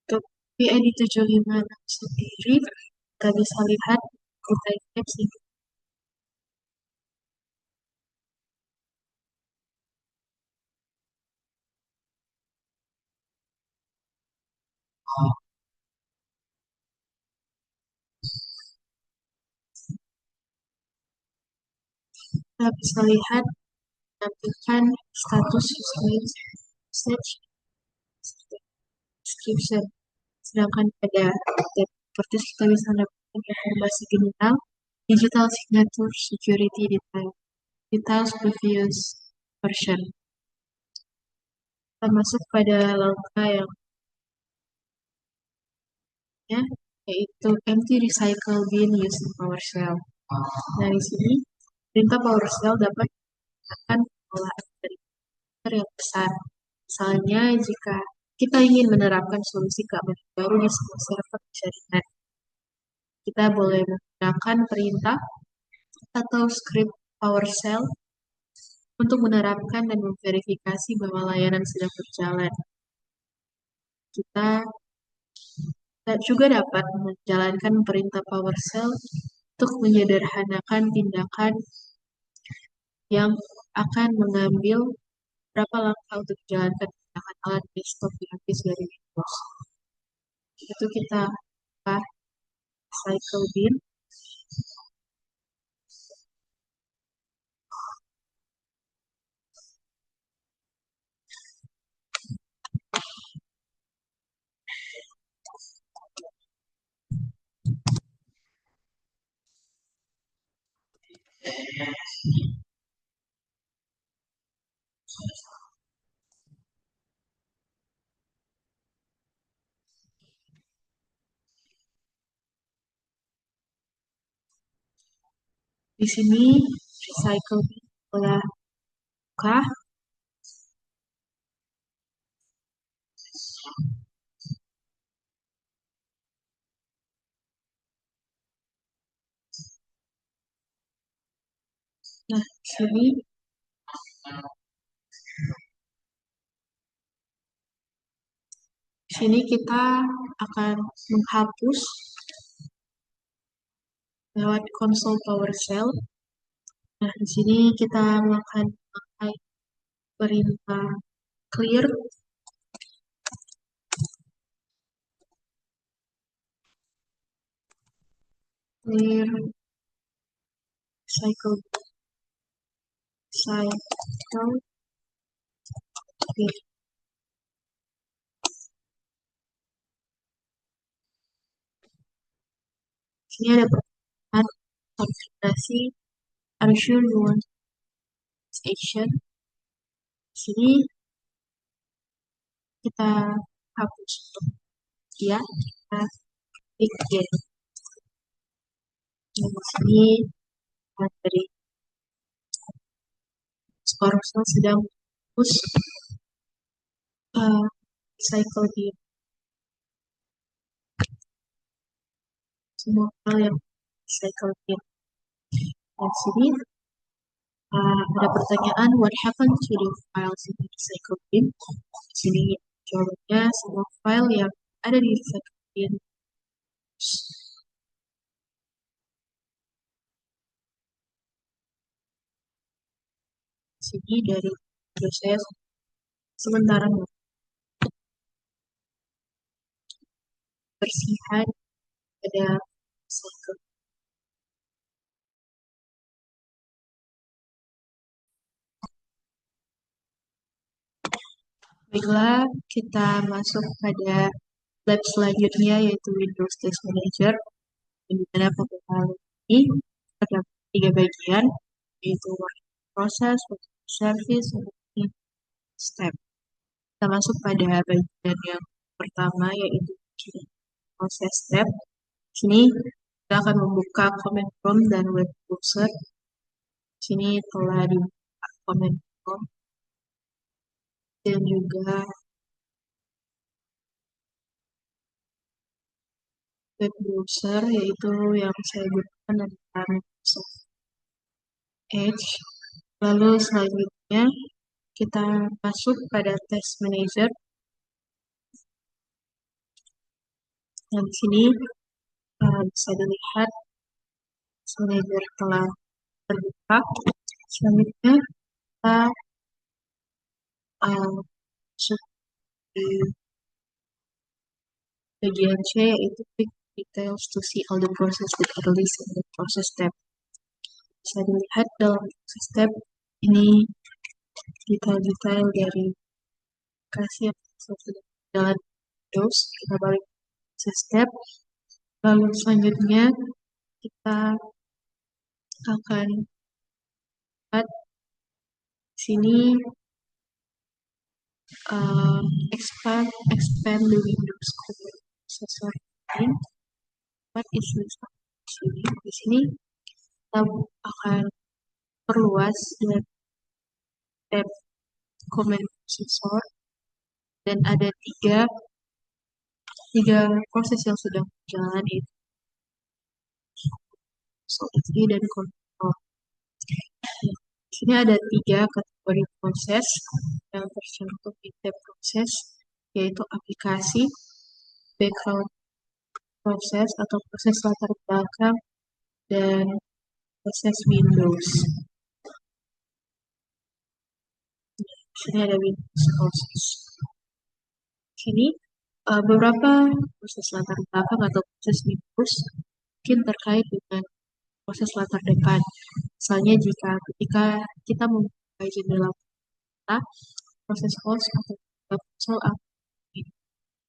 Untuk PID 756 sendiri, kita bisa lihat detailnya sini. Kita bisa lihat menampilkan status usage description. Sedangkan pada properties kita bisa mendapatkan informasi general, digital signature security details previous version. Kita masuk pada langkah yang ya, yaitu empty recycle bin using PowerShell. Nah, di sini perintah PowerShell dapat menggunakan pengolahan dari komputer yang besar. Misalnya, jika kita ingin menerapkan solusi keamanan baru di sebuah server jaringan, kita boleh menggunakan perintah atau script PowerShell untuk menerapkan dan memverifikasi bahwa layanan sedang berjalan. Kita juga dapat menjalankan perintah PowerShell untuk menyederhanakan tindakan yang akan mengambil berapa langkah untuk menjalankan tindakan alat desktop grafis dari Windows. Itu kita buka cycle bin. Di sini recycle bin telah buka. Nah, di sini kita akan menghapus lewat konsol PowerShell. Nah, di sini kita akan memakai perintah clear cycle bin. Sini ada pertanyaan konfigurasi. Are you sure you want this action? Di sini kita hapus ya, kita klik yes. Nah, di sini dari Sparrow sedang hapus cycle bin. Semua hal yang cycle bin. Dan di sini ada pertanyaan, what happened to the files in the recycle bin? Di sini jawabannya semua file yang ada di recycle bin. Di sini dari proses sementara bersihan pada recycle. Baiklah, kita masuk pada lab selanjutnya yaitu Windows Test Manager. Di mana pada hal ini terdapat 3 bagian, yaitu proses, service, dan step. Kita masuk pada bagian yang pertama yaitu proses step. Di sini kita akan membuka command prompt dan web browser. Di sini telah dibuka command prompt dan juga web browser, yaitu yang saya gunakan adalah Microsoft Edge. Lalu selanjutnya kita masuk pada test manager. Dan di sini bisa dilihat test manager telah terbuka. Selanjutnya kita masuk di bagian C yaitu quick details to see all the process that are listed in the process tab. Bisa dilihat dalam proses tab ini detail-detail dari aplikasi yang sudah jalan Windows. Kita balik proses tab. Lalu selanjutnya kita akan lihat di sini expand the Windows Core processor ini. What is this? Di sini kita akan perluas dan tab command processor dan ada tiga proses yang sedang berjalan yaitu solidity dan control. Di sini ada tiga kategori proses yang tercantum di tab proses yaitu aplikasi, background proses atau proses latar belakang, dan proses Windows. Di sini ada Windows proses. Di sini beberapa proses latar belakang atau proses Windows mungkin terkait dengan proses latar depan. Misalnya ketika kita membuka jendela kita, proses host atau konsol akan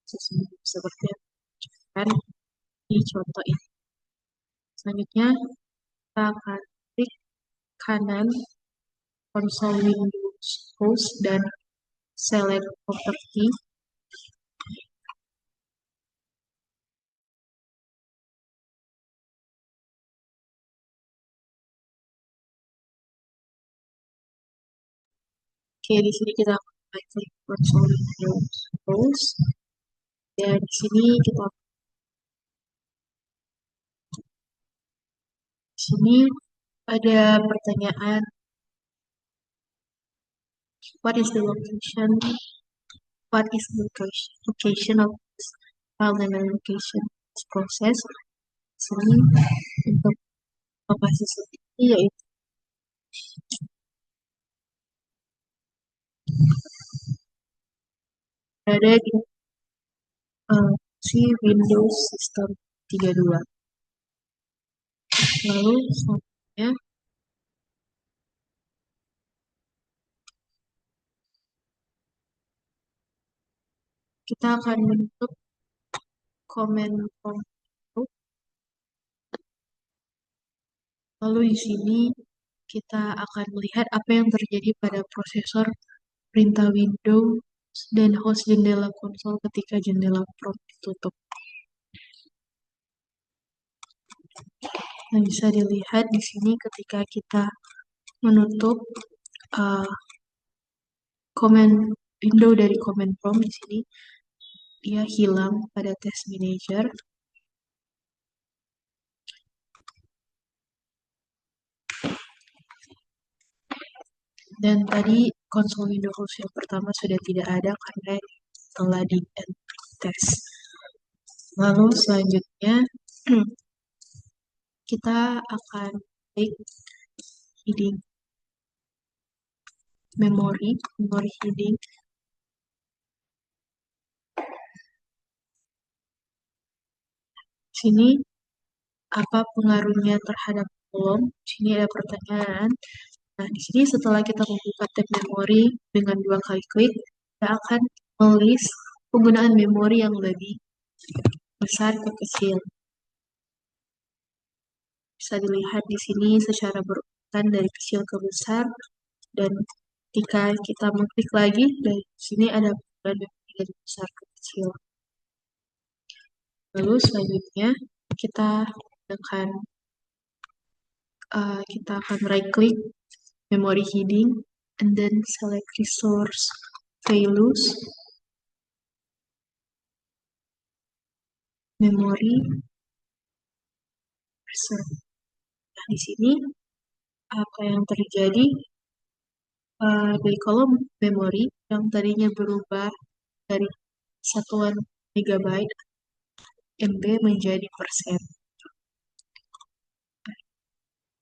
proses Windows seperti yang ditunjukkan di contoh ini. Selanjutnya kita akan klik kanan konsol Windows host dan select property. Oke, di sini kita akan klik konsol Windows host dan di sini ada pertanyaan, what is the location of this file and location process. Sini untuk lokasi seperti yaitu berada di si Windows System 32. Lalu selanjutnya kita akan menutup command prompt. Lalu di sini kita akan melihat apa yang terjadi pada prosesor perintah Windows dan host jendela konsol ketika jendela prompt ditutup. Nah, bisa dilihat di sini ketika kita menutup window dari command prompt di sini dia hilang pada test manager. Dan tadi konsol Windows yang pertama sudah tidak ada karena telah di end test. Lalu selanjutnya kita akan klik heading memory heading. Sini apa pengaruhnya terhadap kolom? Sini ada pertanyaan. Nah, di sini setelah kita membuka tab memori dengan 2 kali klik, kita akan melis penggunaan memori yang lebih besar ke kecil. Bisa dilihat di sini secara berurutan dari kecil ke besar, dan ketika kita mengklik lagi, dari sini ada penggunaan memori dari besar ke kecil. Lalu selanjutnya kita akan right click memory heading and then select resource values memory percent. Nah, di sini apa yang terjadi dari kolom memori yang tadinya berubah dari satuan megabyte MB menjadi persen.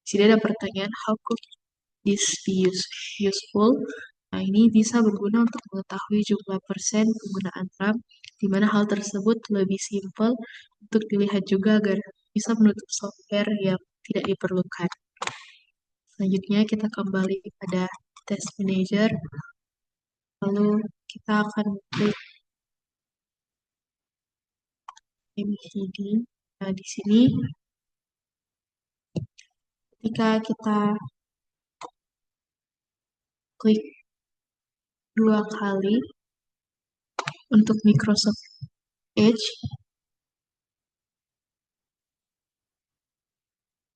Di sini ada pertanyaan, how could this be useful? Nah, ini bisa berguna untuk mengetahui jumlah persen penggunaan RAM, di mana hal tersebut lebih simpel untuk dilihat juga agar bisa menutup software yang tidak diperlukan. Selanjutnya kita kembali pada Task Manager, lalu kita akan klik MVD. Nah, di sini ketika kita klik 2 kali untuk Microsoft Edge,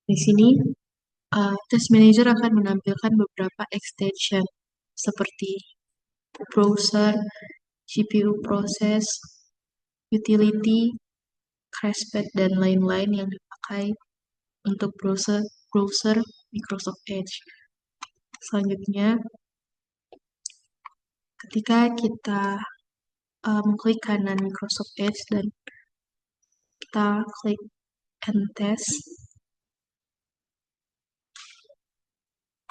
di sini Task Manager akan menampilkan beberapa extension seperti browser, GPU proses, utility, crashpad, dan lain-lain yang dipakai untuk browser Microsoft Edge. Selanjutnya, ketika kita mengklik kanan Microsoft Edge dan kita klik and test,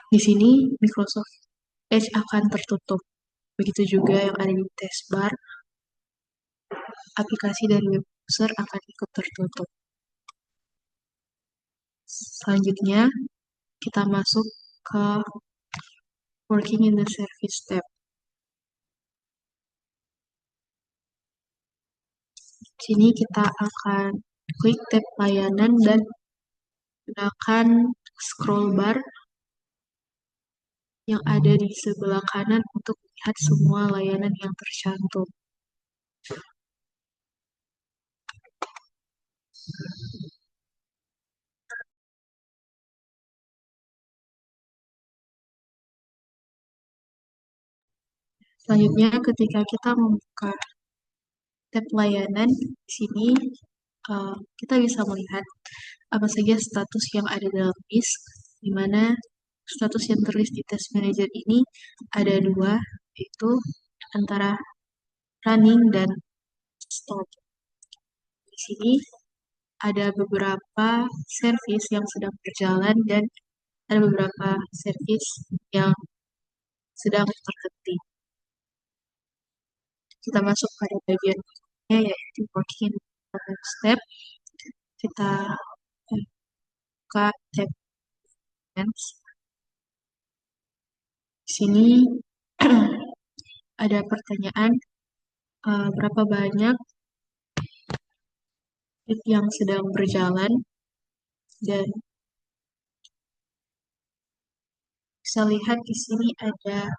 di sini Microsoft Edge akan tertutup. Begitu juga yang ada di taskbar, aplikasi dari web browser akan ikut tertutup. Selanjutnya, kita masuk ke Working in the Service tab. Sini kita akan klik tab layanan dan gunakan scroll bar yang ada di sebelah kanan untuk melihat semua layanan yang tercantum. Selanjutnya, ketika kita membuka tab layanan, di sini kita bisa melihat apa saja status yang ada dalam list, di mana status yang terlist di Task Manager ini ada 2, yaitu antara running dan stop. Di sini ada beberapa service yang sedang berjalan dan ada beberapa service yang sedang terhenti. Kita masuk pada bagian berikutnya, yaitu working step. Kita buka tab Finance. Di sini ada pertanyaan berapa banyak yang sedang berjalan, dan bisa lihat di sini ada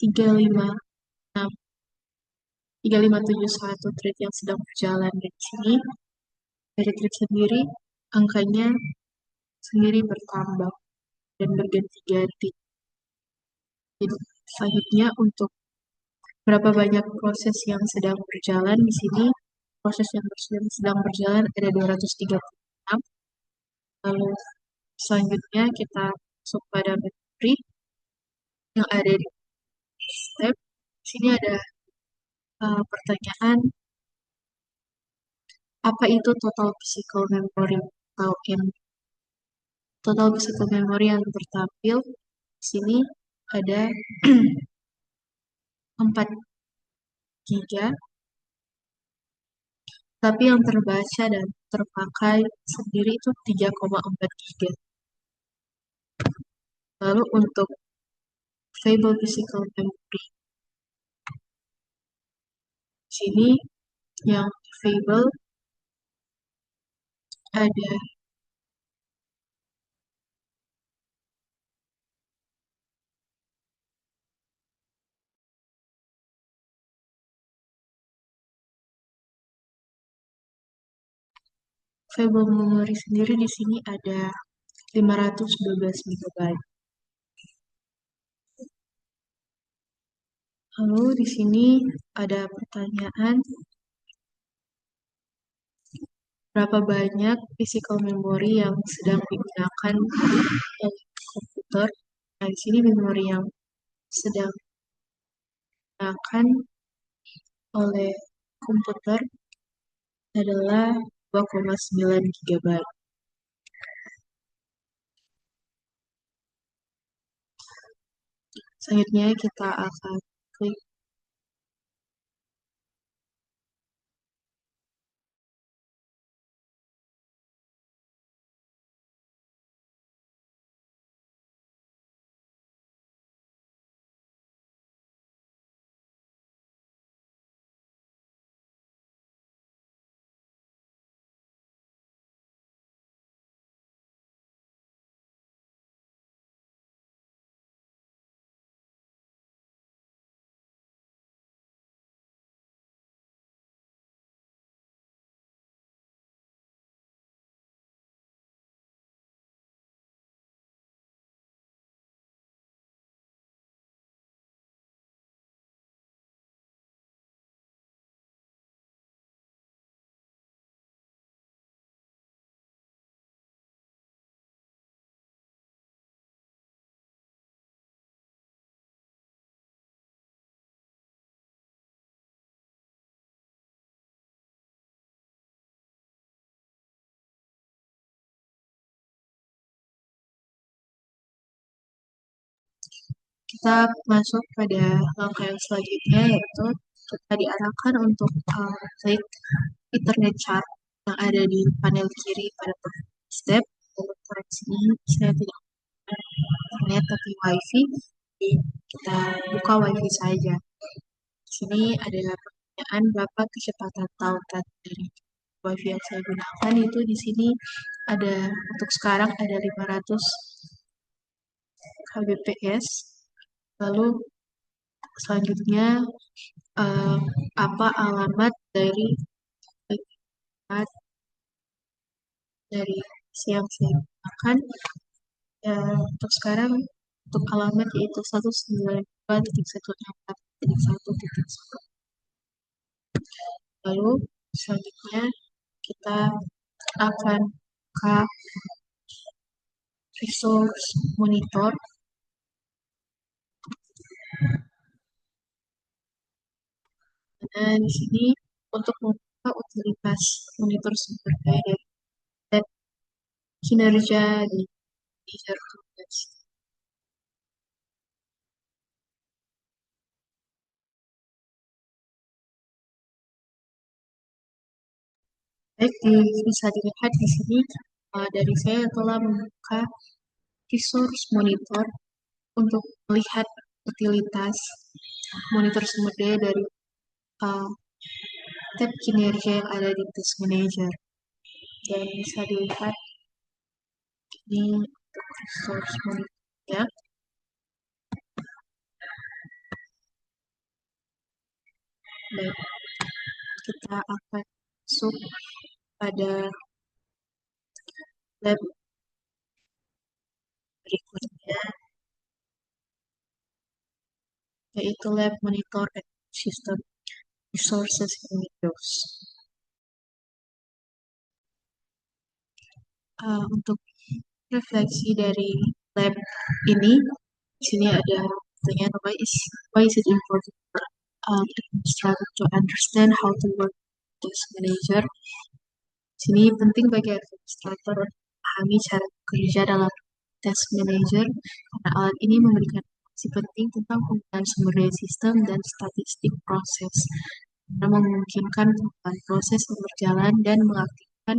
3571 thread yang sedang berjalan. Di sini dari thread sendiri angkanya sendiri bertambah dan berganti-ganti. Jadi selanjutnya untuk berapa banyak proses yang sedang berjalan, di sini proses yang sedang berjalan ada 236. Lalu selanjutnya kita masuk pada memori yang ada di step. Di sini ada pertanyaan, apa itu total physical memory atau total physical memory yang tertampil di sini ada 4 giga, tapi yang terbaca dan terpakai sendiri itu 3,4 giga. Lalu untuk available physical memory, di sini yang available ada available memory sendiri di sini ada 512 MB. Lalu di sini ada pertanyaan, berapa banyak physical memory yang sedang digunakan oleh komputer. Nah, di sini memori yang sedang digunakan oleh komputer adalah 2,9 GB. Selanjutnya kita akan klik kita masuk pada langkah yang selanjutnya yaitu kita diarahkan untuk klik Ethernet chart yang ada di panel kiri pada step. Untuk koreksinya saya tidak internet tapi wifi, jadi kita buka wifi saja. Di sini ada pertanyaan berapa kecepatan tautan dari wifi yang saya gunakan. Itu di sini ada, untuk sekarang ada 500 kbps. Lalu selanjutnya eh, apa alamat dari dari siang saya gunakan. Untuk sekarang untuk alamat yaitu 192.168.1. Lalu selanjutnya kita akan buka resource monitor. Nah, di sini untuk membuka utilitas monitor sumber daya dan kinerja di user tugas. Baik, bisa dilihat di sini dari saya telah membuka resource monitor untuk melihat utilitas monitor sumber daya dari uh, tab kinerja yang ada di Task Manager. Dan bisa dilihat ini untuk resource monitor ya. Baik, kita akan masuk pada lab berikutnya, yaitu lab monitor and system resources in Windows. Untuk refleksi dari lab ini, di sini ada pertanyaan why is it important for administrator to understand how to work task manager. Di sini penting bagi administrator untuk memahami cara bekerja dalam task manager karena alat ini memberikan informasi penting tentang penggunaan sumber daya sistem dan statistik proses, karena memungkinkan perubahan proses yang berjalan dan mengaktifkan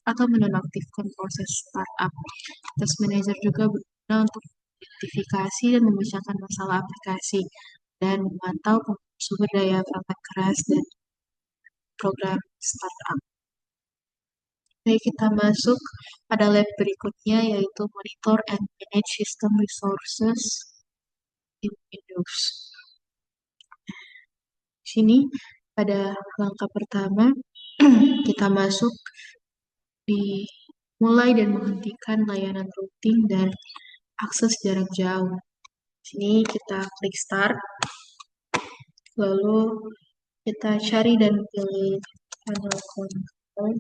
atau menonaktifkan proses startup. Task Manager juga berguna untuk identifikasi dan memecahkan masalah aplikasi dan memantau sumber daya perangkat keras dan program startup. Baik, kita masuk pada lab berikutnya yaitu Monitor and Manage System Resources in Windows. Di sini pada langkah pertama kita masuk di mulai dan menghentikan layanan routing dan akses jarak jauh. Di sini kita klik Start, lalu kita cari dan pilih panel control.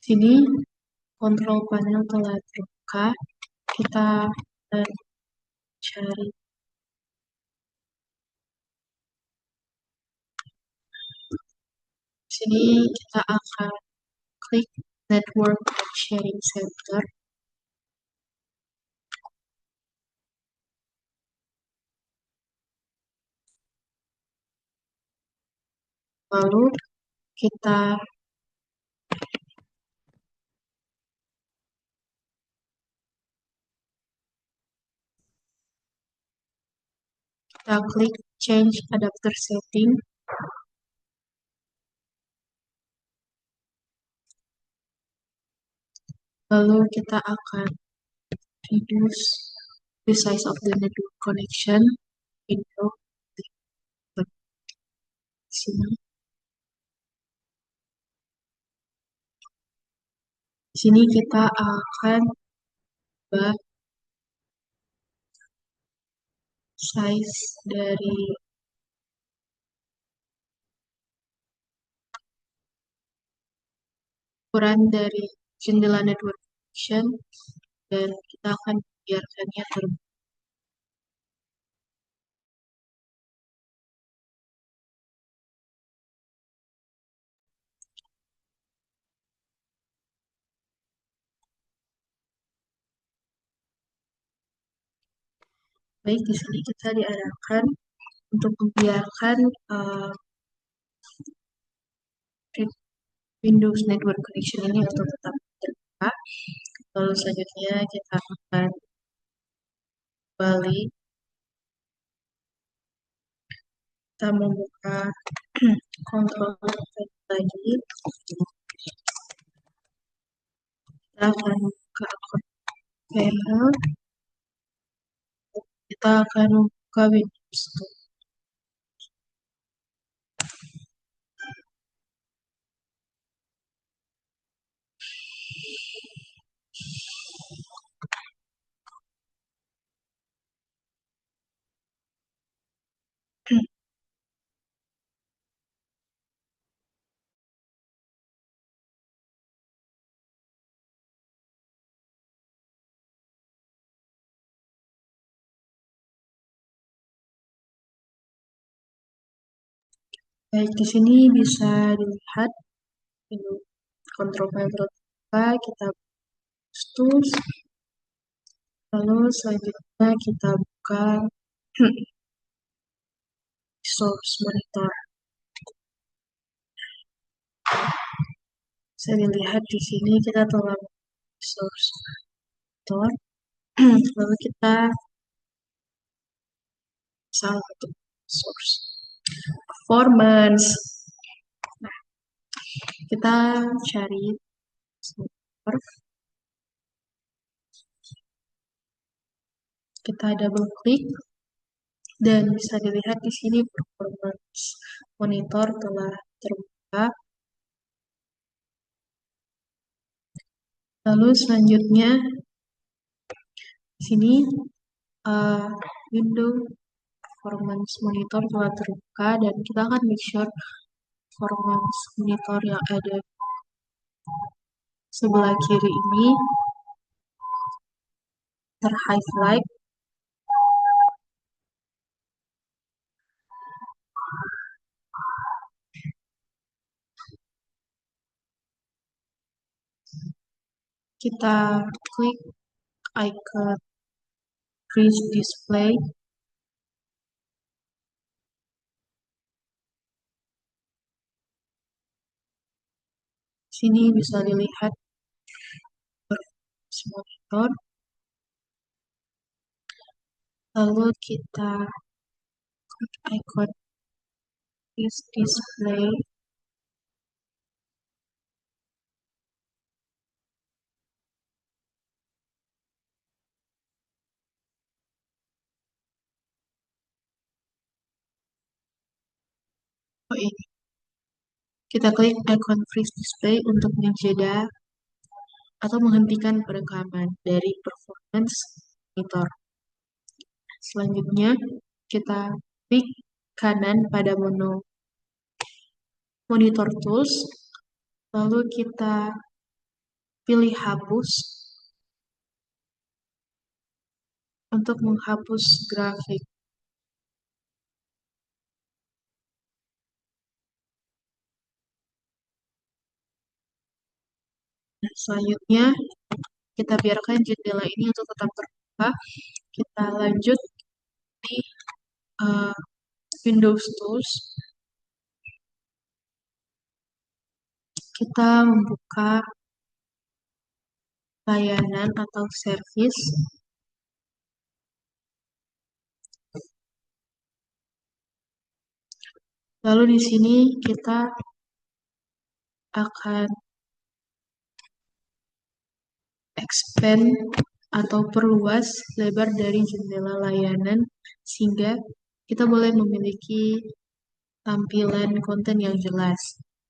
Sini kontrol panel telah terbuka. Kita akan cari. Sini kita akan klik Network and Sharing Center. Lalu kita klik Change Adapter Setting. Lalu kita akan reduce the size of the network connection window di sini. Di sini kita akan ubah size dari ukuran dari jendela network connection dan kita akan biarkannya terbuka. Baik, di sini kita diarahkan untuk membiarkan Windows Network Connection ini untuk tetap terbuka. Lalu selanjutnya kita akan kembali. Kita membuka kontrol lagi. Kita akan buka akun panel. Kita akan membuka Windows Store. Baik, di sini bisa dilihat kontrol panel terbuka. Kita tools. Lalu selanjutnya kita buka source monitor. Bisa dilihat di sini kita telah source monitor. Lalu kita salah satu source performance. Nah, kita cari monitor. Kita double klik dan bisa dilihat di sini performance monitor telah terbuka. Lalu selanjutnya di sini window performance monitor telah terbuka dan kita akan make sure performance monitor yang ada sebelah kiri ini ter-highlight. Kita klik icon freeze display. Sini bisa dilihat monitor. Lalu kita klik icon freeze display. Oh ini. Kita klik icon freeze display untuk menjeda atau menghentikan perekaman dari performance monitor. Selanjutnya, kita klik kanan pada monitor tools, lalu kita pilih hapus untuk menghapus grafik. Nah, selanjutnya kita biarkan jendela ini untuk tetap terbuka. Kita lanjut di uh, Windows Tools. Kita membuka layanan atau service. Lalu di sini kita akan expand atau perluas lebar dari jendela layanan sehingga kita boleh memiliki tampilan konten yang jelas.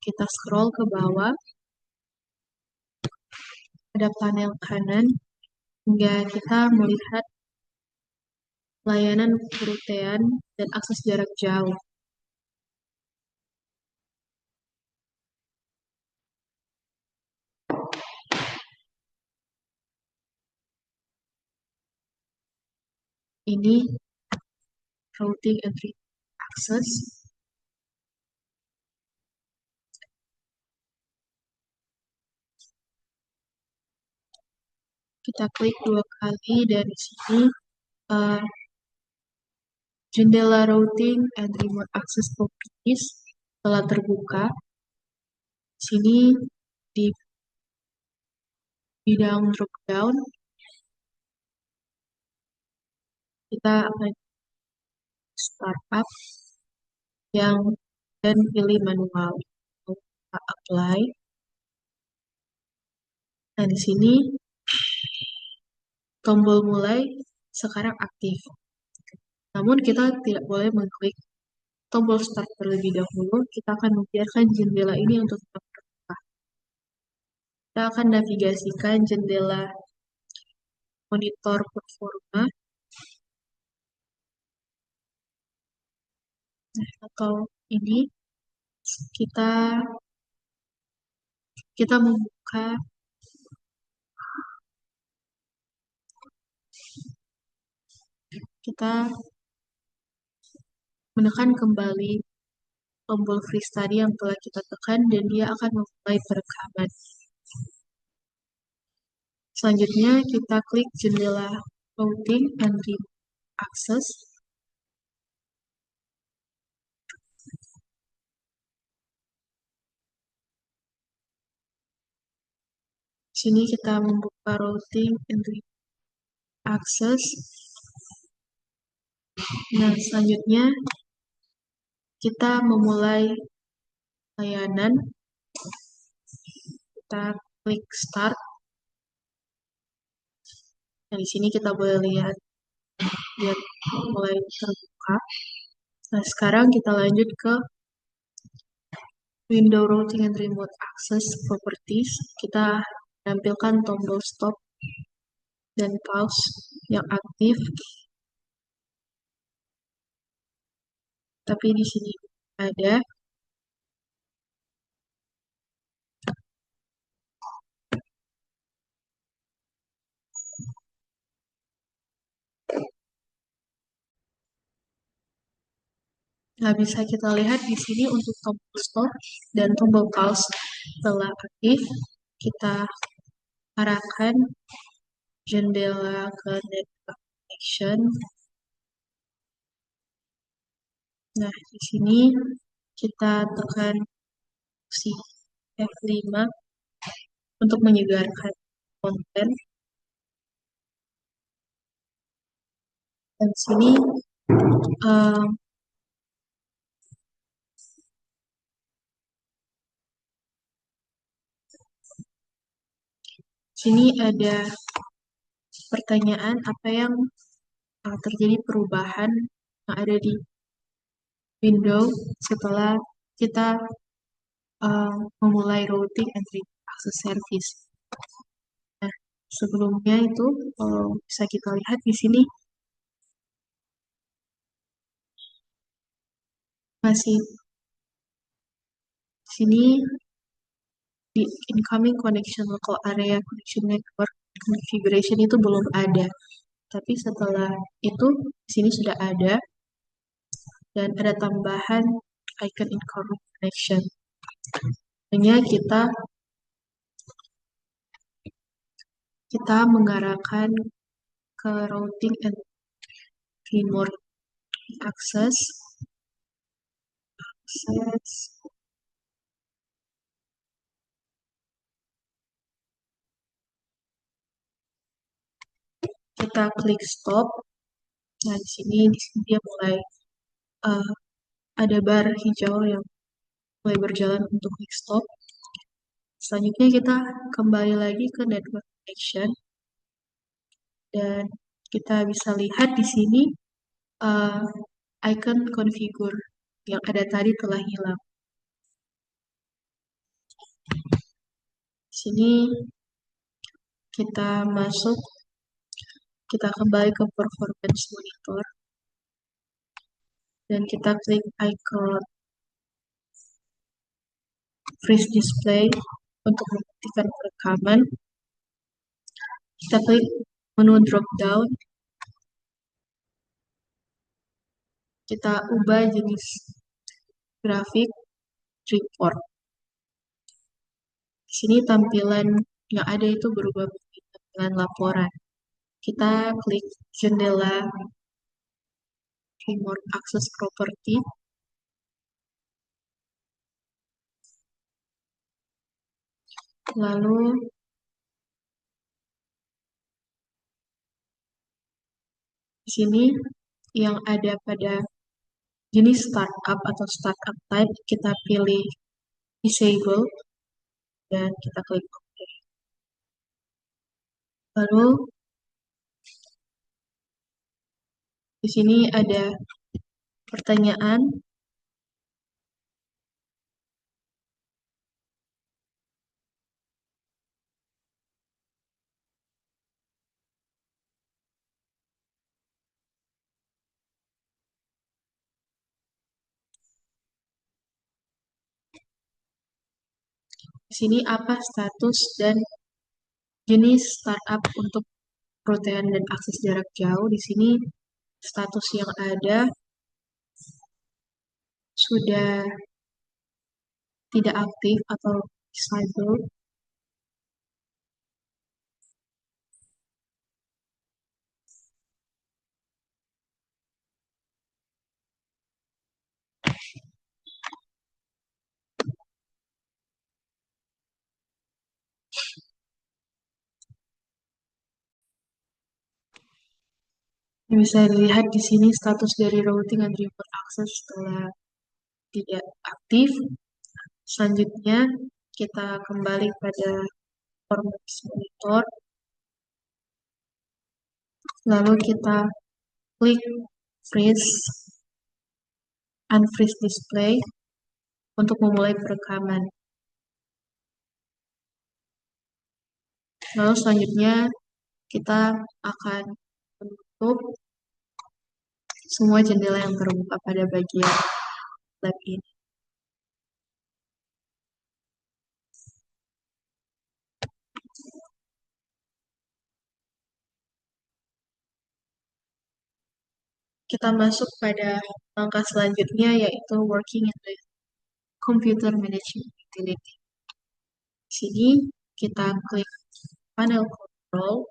Kita scroll ke bawah, ada panel kanan hingga kita melihat layanan kerutean dan akses jarak jauh. Ini routing and access. Kita klik 2 kali dari sini jendela routing and remote access properties telah terbuka. Sini di bidang drop down kita akan startup dan pilih manual. Kita apply. Nah, di sini tombol mulai sekarang aktif. Namun kita tidak boleh mengklik tombol start terlebih dahulu. Kita akan membiarkan jendela ini untuk tetap terbuka. Kita akan navigasikan jendela monitor performa atau ini kita membuka kita menekan kembali tombol freeze tadi yang telah kita tekan dan dia akan memulai perekaman. Selanjutnya kita klik jendela routing and remote access. Sini kita membuka routing and remote access. Nah, selanjutnya kita memulai layanan. Kita klik start. Nah, di sini kita boleh lihat dia mulai terbuka. Nah, sekarang kita lanjut ke window routing and remote access properties. Kita tampilkan tombol stop dan pause yang aktif. Tapi di sini ada. Nah, bisa kita lihat di sini untuk tombol stop dan tombol pause telah aktif. Kita arahkan jendela ke network connection. Nah, di sini kita tekan opsi F5 untuk menyegarkan konten. Dan sini sini ada pertanyaan apa yang terjadi perubahan yang ada di Windows setelah kita memulai routing and remote access service. Nah, sebelumnya itu bisa kita lihat di sini masih di sini incoming connection local area connection network configuration itu belum ada. Tapi setelah itu di sini sudah ada dan ada tambahan icon incoming connection. Hanya kita mengarahkan ke routing and remote access. Kita klik stop. Nah, di sini dia mulai ada bar hijau yang mulai berjalan untuk klik stop. Selanjutnya kita kembali lagi ke network connection dan kita bisa lihat di sini icon configure yang ada tadi telah hilang. Di sini kita kembali ke performance monitor dan kita klik icon freeze display untuk menghentikan perekaman. Kita klik menu drop down. Kita ubah jenis grafik report. Di sini tampilan yang ada itu berubah menjadi tampilan laporan. Kita klik jendela remote access property. Lalu di sini yang ada pada jenis startup atau startup type kita pilih disable dan kita klik OK. Lalu di sini ada pertanyaan. Di sini apa status dan jenis startup untuk protein dan akses jarak jauh. Di sini status yang ada sudah tidak aktif atau disabled. Bisa dilihat di sini status dari routing and remote access telah tidak aktif. Selanjutnya kita kembali pada performance monitor. Lalu kita klik freeze unfreeze display untuk memulai perekaman. Lalu selanjutnya kita akan menutup semua jendela yang terbuka pada bagian lab ini. Kita masuk pada langkah selanjutnya yaitu working in the computer management utility. Di sini kita klik panel control.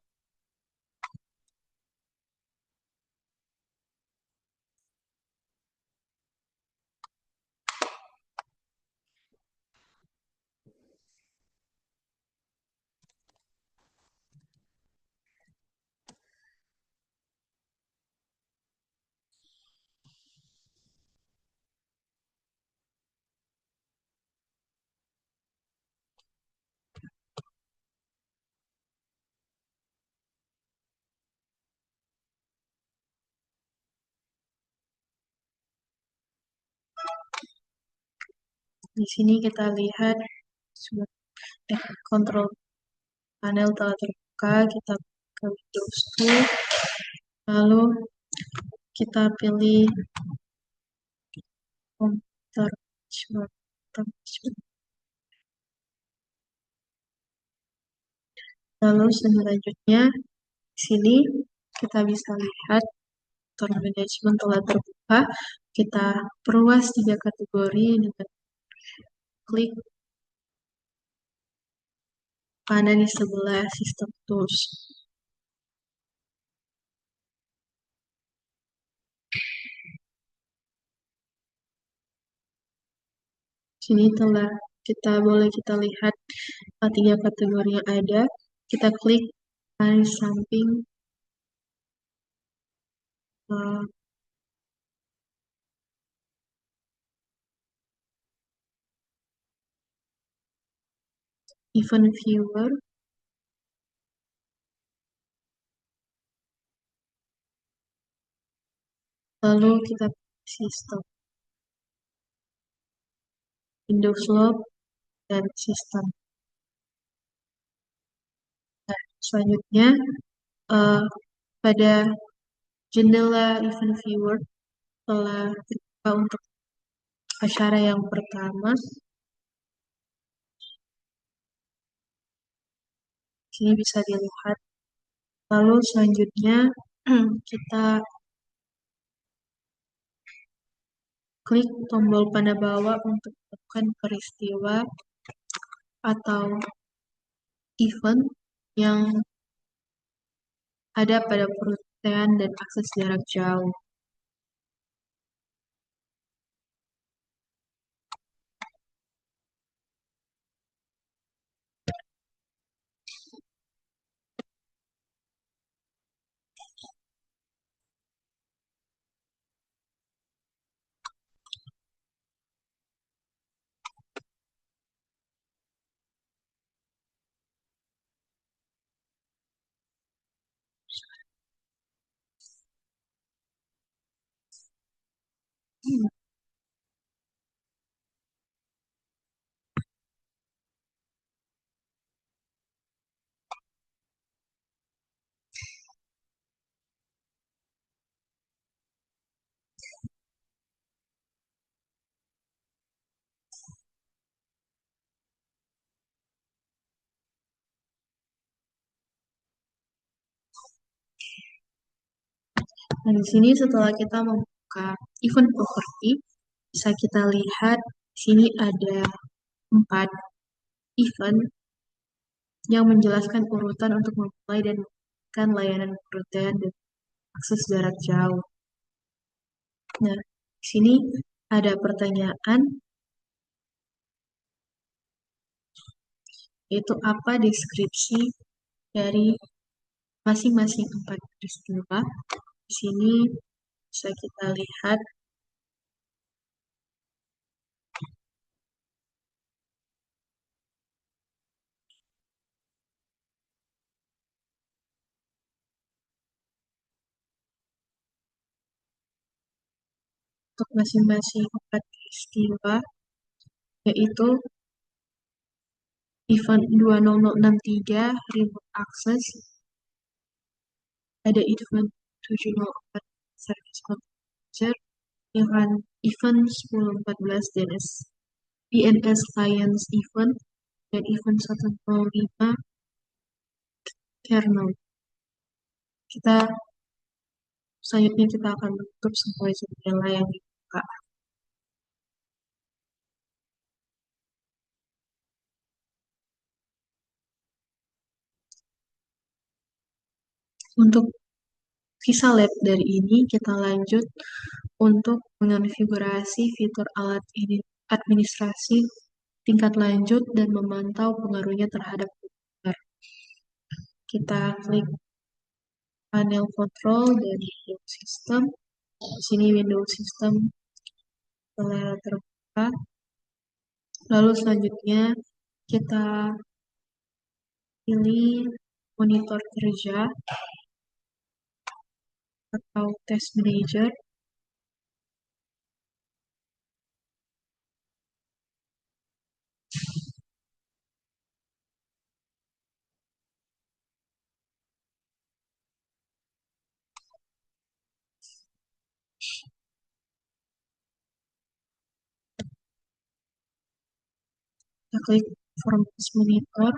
Di sini kita lihat kontrol panel telah terbuka. Kita ke Windows Tool, lalu kita pilih computer management. Lalu selanjutnya, di sini kita bisa lihat motor manajemen telah terbuka. Kita perluas 3 kategori dengan klik panel di sebelah System Tools. Sini telah kita lihat 3 kategori yang ada. Kita klik panel samping uh, Event Viewer. Lalu kita sistem Windows Log dan sistem. Nah, selanjutnya uh, pada jendela Event Viewer telah terbuka untuk acara yang pertama. Sini bisa dilihat. Lalu selanjutnya kita klik tombol panah bawah untuk menemukan peristiwa atau event yang ada pada perutaian dan akses jarak jauh. Nah, di sini setelah kita membuka event property, bisa kita lihat di sini ada 4 event yang menjelaskan urutan untuk memulai dan menjalankan layanan perutaian dan akses jarak jauh. Nah, di sini ada pertanyaan, yaitu apa deskripsi dari masing-masing 4 peristiwa. Di sini bisa kita lihat untuk masing-masing 4 peristiwa, yaitu event 20063 remote access, ada event 704 service manager, event 1014 DNS clients event, dan event 105 kernel. Selanjutnya kita akan menutup semua jendela yang dibuka. Untuk visa lab dari ini, kita lanjut untuk mengonfigurasi fitur alat administrasi tingkat lanjut dan memantau pengaruhnya terhadap komputer. Kita klik panel control dari Windows System. Di sini Windows System telah terbuka. Lalu selanjutnya kita pilih monitor kerja atau test manager. Kita klik performance monitor.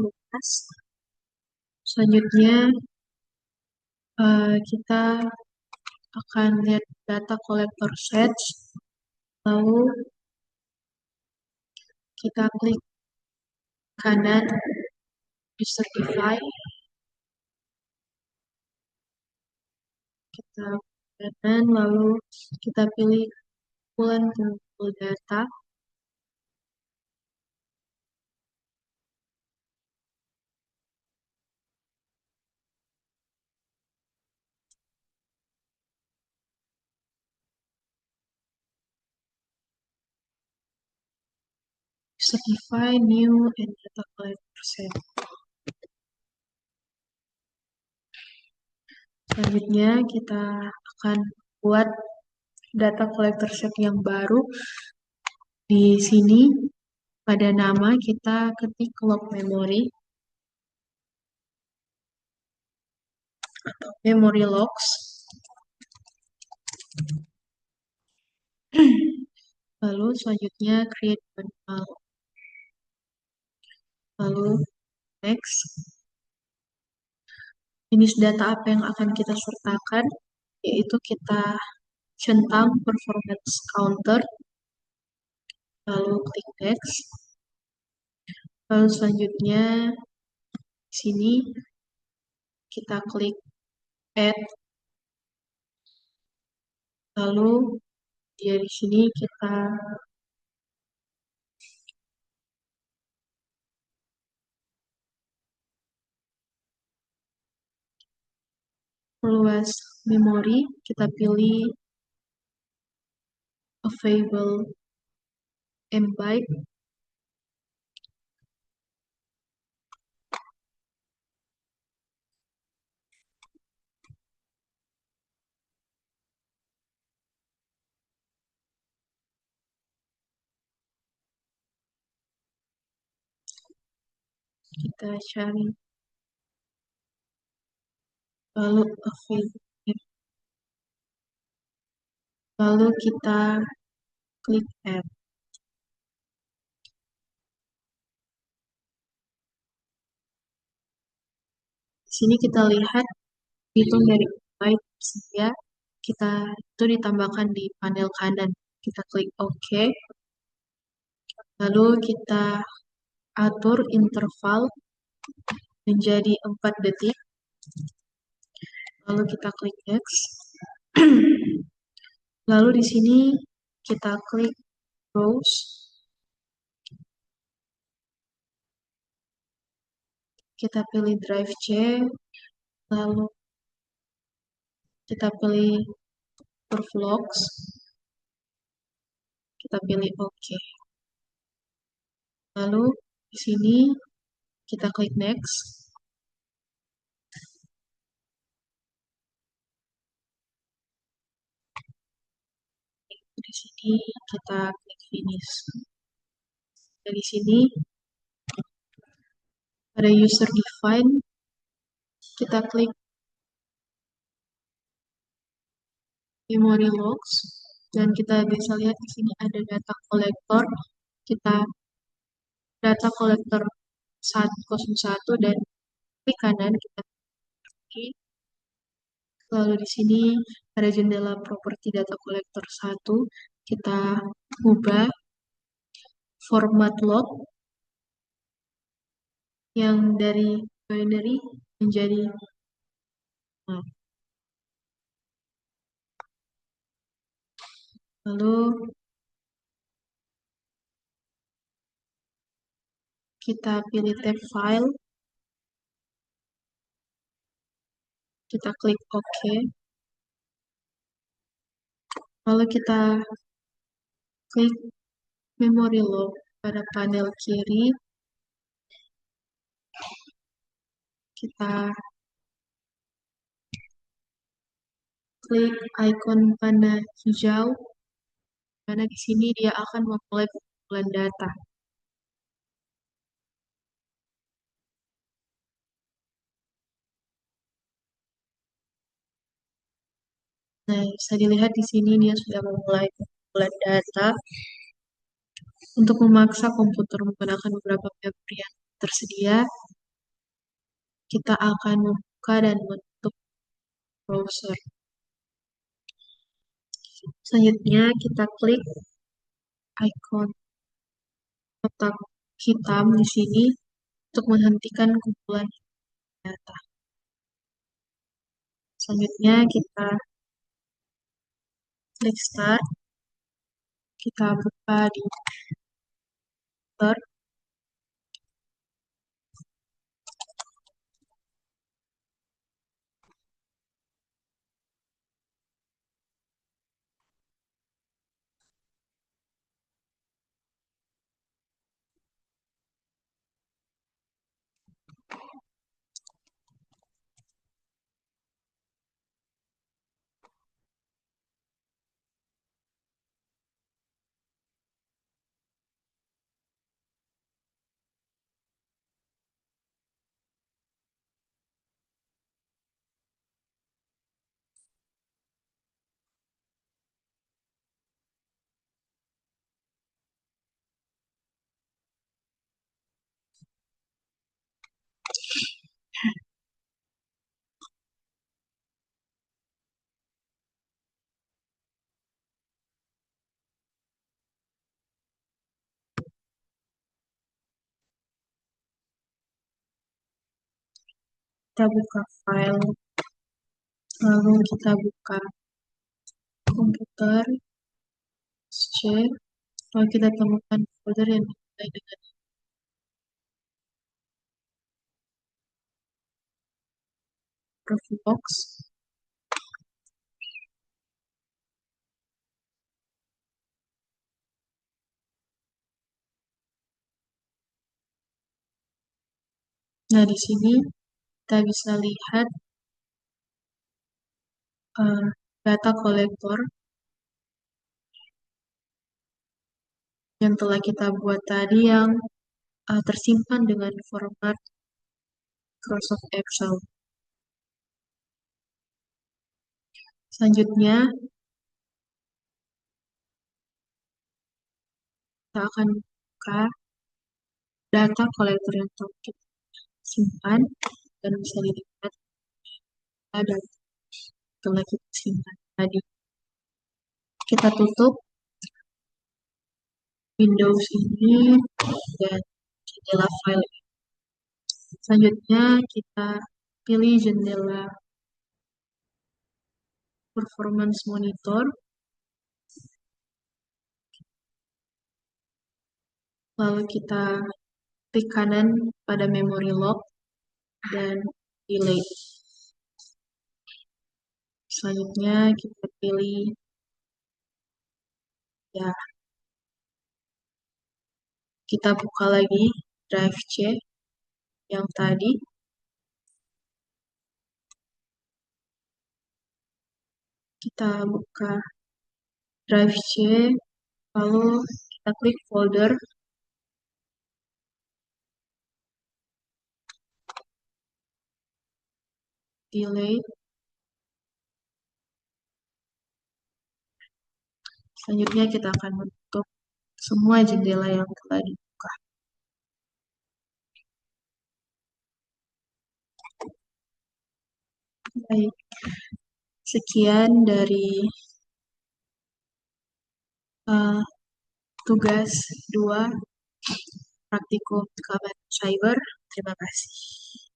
luas. Selanjutnya kita akan lihat data collector sets, lalu kita klik kanan user define, kita kanan lalu kita pilih kumpulan kumpul data. User define new and data collector set. Selanjutnya kita akan buat data collector set yang baru. Di sini pada nama kita ketik log memory atau memory logs. Lalu selanjutnya create manual. Lalu next. Jenis data apa yang akan kita sertakan, yaitu kita centang performance counter, lalu klik next. Lalu selanjutnya di sini kita klik add. Lalu di sini kita perluas memori, kita pilih available MB. Kita cari lalu available, lalu kita klik add. Di sini kita lihat hitung dari byte ya, kita itu ditambahkan di panel kanan. Kita klik OK. Lalu kita atur interval menjadi 4 detik. Lalu kita klik next. Lalu di sini kita klik browse. Kita pilih drive C, lalu kita pilih Pervlogs, kita pilih OK. Lalu di sini kita klik next. Di sini kita klik finish. Dari sini pada user define kita klik memory logs dan kita bisa lihat di sini ada data collector. Kita data collector 101 dan klik kanan kita klik. Lalu di sini ada jendela properti data collector 1. Kita ubah format log yang dari binary menjadi lalu kita pilih tab file, kita klik OK, lalu kita klik memory log pada panel kiri, kita klik icon panah hijau, karena di sini dia akan memulai pengumpulan data. Nah, bisa dilihat di sini dia sudah memulai pengumpulan data. Untuk memaksa komputer menggunakan beberapa memori yang tersedia, kita akan membuka dan menutup browser. Selanjutnya, kita klik icon kotak hitam di sini untuk menghentikan kumpulan data. Selanjutnya, kita klik start, kita buka di Browser. Kita buka file, lalu kita buka komputer, C, lalu kita temukan folder yang dimulai dengan Profibox. Nah, di sini kita bisa lihat data kolektor yang telah kita buat tadi yang tersimpan dengan format Microsoft Excel. Selanjutnya, kita akan buka data kolektor yang telah kita simpan dan bisa dilihat data telah kita simpan tadi. Kita tutup Windows ini dan jendela file. Selanjutnya kita pilih jendela performance monitor, lalu kita klik kanan pada memory lock dan delete. Selanjutnya kita pilih ya, kita buka lagi drive C yang tadi. Kita buka drive C, lalu kita klik folder, delete. Selanjutnya kita akan menutup semua jendela yang telah dibuka. Baik, sekian dari tugas 2 praktikum keamanan cyber. Terima kasih.